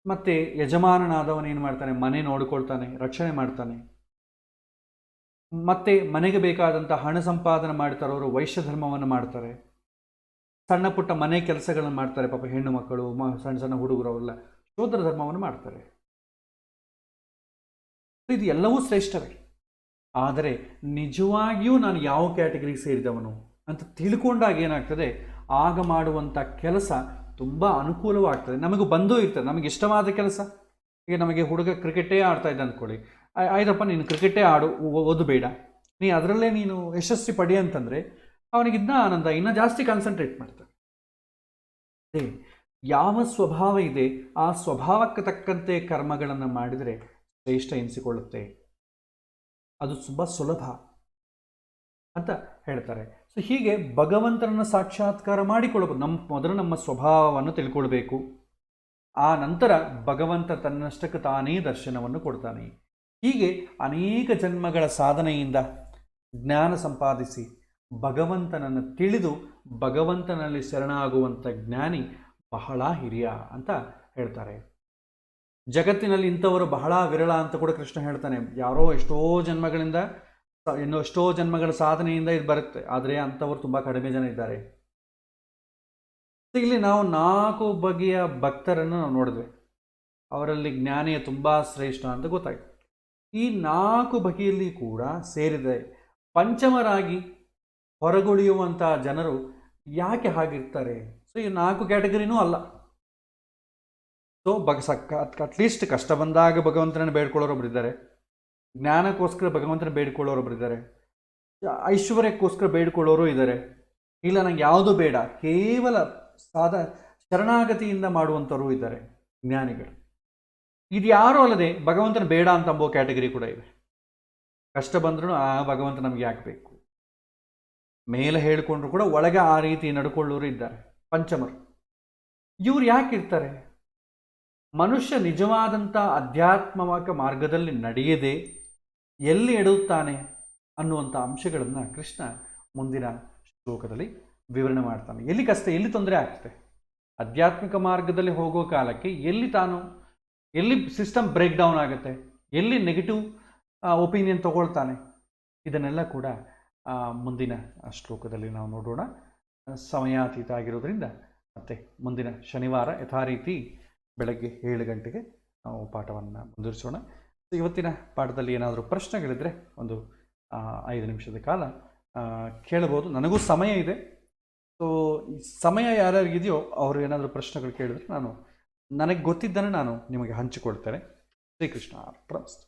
ಮತ್ತು ಯಜಮಾನನಾದವನು ಏನು ಮಾಡ್ತಾನೆ, ಮನೆ ನೋಡಿಕೊಳ್ತಾನೆ, ರಕ್ಷಣೆ ಮಾಡ್ತಾನೆ. ಮತ್ತು ಮನೆಗೆ ಬೇಕಾದಂಥ ಹಣ ಸಂಪಾದನೆ ಮಾಡ್ತಾರವರು ವೈಶ್ಯ ಧರ್ಮವನ್ನು ಮಾಡ್ತಾರೆ. ಸಣ್ಣ ಪುಟ್ಟ ಮನೆ ಕೆಲಸಗಳನ್ನು ಮಾಡ್ತಾರೆ, ಪಾಪ ಹೆಣ್ಣು ಮಕ್ಕಳು, ಸಣ್ಣ ಸಣ್ಣ ಹುಡುಗರು ಅವೆಲ್ಲ ಶೂದ್ರ ಧರ್ಮವನ್ನು ಮಾಡ್ತಾರೆ. ಇದು ಎಲ್ಲವೂ ಶ್ರೇಷ್ಠವೇ. ಆದರೆ ನಿಜವಾಗಿಯೂ ನಾನು ಯಾವ ಕ್ಯಾಟಗರಿಗೆ ಸೇರಿದವನು ಅಂತ ತಿಳ್ಕೊಂಡಾಗ ಏನಾಗ್ತದೆ, ಆಗ ಮಾಡುವಂಥ ಕೆಲಸ ತುಂಬ ಅನುಕೂಲವಾಗ್ತದೆ. ನಮಗೂ ಬಂದೂ ಇರ್ತದೆ, ನಮಗೆ ಇಷ್ಟವಾದ ಕೆಲಸ. ಈಗ ನಮಗೆ ಹುಡುಗ ಕ್ರಿಕೆಟೇ ಆಡ್ತಾ ಇದ್ದ ಅಂದ್ಕೊಳ್ಳಿ, ಆಯ್ತಪ್ಪ ನೀನು ಕ್ರಿಕೆಟೇ ಆಡು, ಓದಬೇಡ, ಅದರಲ್ಲೇ ನೀನು ಯಶಸ್ವಿ ಪಡಿ ಅಂತಂದರೆ ಅವನಿಗಿನ್ನ ಆನಂದ, ಇನ್ನೂ ಜಾಸ್ತಿ ಕಾನ್ಸಂಟ್ರೇಟ್ ಮಾಡ್ತಾನೆ. ಅದೇ ಯಾವ ಸ್ವಭಾವ ಇದೆ ಆ ಸ್ವಭಾವಕ್ಕೆ ತಕ್ಕಂತೆ ಕರ್ಮಗಳನ್ನು ಮಾಡಿದರೆ ಶ್ರೇಷ್ಠ ಎನಿಸಿಕೊಳ್ಳುತ್ತೆ. ಅದು ತುಂಬ ಸುಲಭ ಅಂತ ಹೇಳ್ತಾರೆ. ಸೊ ಹೀಗೆ ಭಗವಂತನನ್ನು ಸಾಕ್ಷಾತ್ಕಾರ ಮಾಡಿಕೊಳ್ಳಬಹುದು. ಮೊದಲು ನಮ್ಮ ಸ್ವಭಾವವನ್ನು ತಿಳ್ಕೊಳ್ಬೇಕು. ಆ ನಂತರ ಭಗವಂತ ತನ್ನಷ್ಟಕ್ಕೆ ತಾನೇ ದರ್ಶನವನ್ನು ಕೊಡ್ತಾನೆ. ಹೀಗೆ ಅನೇಕ ಜನ್ಮಗಳ ಸಾಧನೆಯಿಂದ ಜ್ಞಾನ ಸಂಪಾದಿಸಿ ಭಗವಂತನನ್ನು ತಿಳಿದು ಭಗವಂತನಲ್ಲಿ ಶರಣಾಗುವಂಥ ಜ್ಞಾನಿ ಬಹಳ ಹಿರಿಯ ಅಂತ ಹೇಳ್ತಾರೆ. ಜಗತ್ತಿನಲ್ಲಿ ಇಂಥವರು ಬಹಳ ವಿರಳ ಅಂತ ಕೂಡ ಕೃಷ್ಣ ಹೇಳ್ತಾನೆ. ಯಾರೋ ಎಷ್ಟೋ ಜನ್ಮಗಳಿಂದ ಇನ್ನು ಎಷ್ಟೋ ಜನ್ಮಗಳ ಸಾಧನೆಯಿಂದ ಇದು ಬರುತ್ತೆ, ಆದರೆ ಅಂಥವ್ರು ತುಂಬ ಕಡಿಮೆ ಜನ ಇದ್ದಾರೆ. ಇಲ್ಲಿ ನಾವು 4 ಬಗೆಯ ಭಕ್ತರನ್ನು ನಾವು ನೋಡಿದ್ವಿ. ಅವರಲ್ಲಿ ಜ್ಞಾನಿಯ ತುಂಬ ಶ್ರೇಷ್ಠ ಅಂತ ಗೊತ್ತಾಯಿತು. ಈ 4 ಬಗೆಯಲ್ಲಿ ಕೂಡ ಸೇರಿದೆ ಪಂಚಮರಾಗಿ ಹೊರಗುಳಿಯುವಂಥ ಜನರು ಯಾಕೆ ಹಾಗಿರ್ತಾರೆ? ಸೊ ಈ 4 ಕ್ಯಾಟಗರಿನೂ ಅಲ್ಲ. ಸೊ ಅಟ್ಲೀಸ್ಟ್ ಕಷ್ಟ ಬಂದಾಗ ಭಗವಂತನನ್ನು ಬೇಡ್ಕೊಳ್ಳೋರೊಬ್ರು ಇದ್ದಾರೆ, ಜ್ಞಾನಕ್ಕೋಸ್ಕರ ಭಗವಂತನ ಬೇಡ್ಕೊಳ್ಳೋರೊಬ್ರು ಇದ್ದಾರೆ, ಐಶ್ವರ್ಯಕ್ಕೋಸ್ಕರ ಬೇಡ್ಕೊಳ್ಳೋರು ಇದ್ದಾರೆ, ಇಲ್ಲ ನಂಗೆ ಯಾವುದೂ ಬೇಡ ಕೇವಲ ಶರಣಾಗತಿಯಿಂದ ಮಾಡುವಂಥವ್ರು ಇದ್ದಾರೆ ಜ್ಞಾನಿಗಳು. ಇದು ಯಾರೂ ಅಲ್ಲದೆ ಭಗವಂತನ ಬೇಡ ಅಂತ ಅಂಬೋ ಕ್ಯಾಟಗರಿ ಕೂಡ ಇದೆ. ಕಷ್ಟ ಬಂದ್ರೂ ಆ ಭಗವಂತ ನಮಗೆ ಯಾಕೆ ಬೇಕು, ಮೇಲೆ ಹೇಳಿಕೊಂಡ್ರು ಕೂಡ ಒಳಗೆ ಆ ರೀತಿ ನಡ್ಕೊಳ್ಳೋರು ಇದ್ದಾರೆ, ಪಂಚಮರು. ಇವ್ರು ಯಾಕೆ ಇರ್ತಾರೆ? ಮನುಷ್ಯ ನಿಜವಾದಂಥ ಆಧ್ಯಾತ್ಮಕ ಮಾರ್ಗದಲ್ಲಿ ನಡೆಯದೆ ಎಲ್ಲಿ ಎಡುತ್ತಾನೆ ಅನ್ನುವಂಥ ಅಂಶಗಳನ್ನು ಕೃಷ್ಣ ಮುಂದಿನ ಶ್ಲೋಕದಲ್ಲಿ ವಿವರಣೆ ಮಾಡ್ತಾನೆ. ಎಲ್ಲಿ ಕಷ್ಟ, ಎಲ್ಲಿ ತೊಂದರೆ ಆಗ್ತದೆ, ಆಧ್ಯಾತ್ಮಿಕ ಮಾರ್ಗದಲ್ಲಿ ಹೋಗೋ ಕಾಲಕ್ಕೆ ಎಲ್ಲಿ ಸಿಸ್ಟಮ್ ಬ್ರೇಕ್ ಡೌನ್ ಆಗುತ್ತೆ, ಎಲ್ಲಿ ನೆಗೆಟಿವ್ ಒಪಿನಿಯನ್ ತಗೊಳ್ತಾನೆ, ಇದನ್ನೆಲ್ಲ ಕೂಡ ಮುಂದಿನ ಶ್ಲೋಕದಲ್ಲಿ ನಾವು ನೋಡೋಣ. ಸಮಯಾತೀತ ಆಗಿರೋದ್ರಿಂದ ಮತ್ತೆ ಮುಂದಿನ ಶನಿವಾರ ಯಥಾರೀತಿ ಬೆಳಗ್ಗೆ 7 ಗಂಟೆಗೆ ನಾವು ಪಾಠವನ್ನು ಮುಂದುವರಿಸೋಣ. ಇವತ್ತಿನ ಪಾಠದಲ್ಲಿ ಏನಾದರೂ ಪ್ರಶ್ನೆಗಳಿದ್ದರೆ ಒಂದು 5 ನಿಮಿಷದ ಕಾಲ ಕೇಳಬಹುದು. ನನಗೂ ಸಮಯ ಇದೆ. ಸೊ ಸಮಯ ಯಾರ್ಯಾರಿಗಿದೆಯೋ ಅವರು ಏನಾದರೂ ಪ್ರಶ್ನೆಗಳು ಕೇಳಿದ್ರೆ ನನಗೆ ಗೊತ್ತಿದ್ದನ್ನು ನಾನು ನಿಮಗೆ ಹಂಚಿಕೊಳ್ತೇನೆ. ಶ್ರೀಕೃಷ್ಣ ಅರ್ಪಣಮಸ್ತು.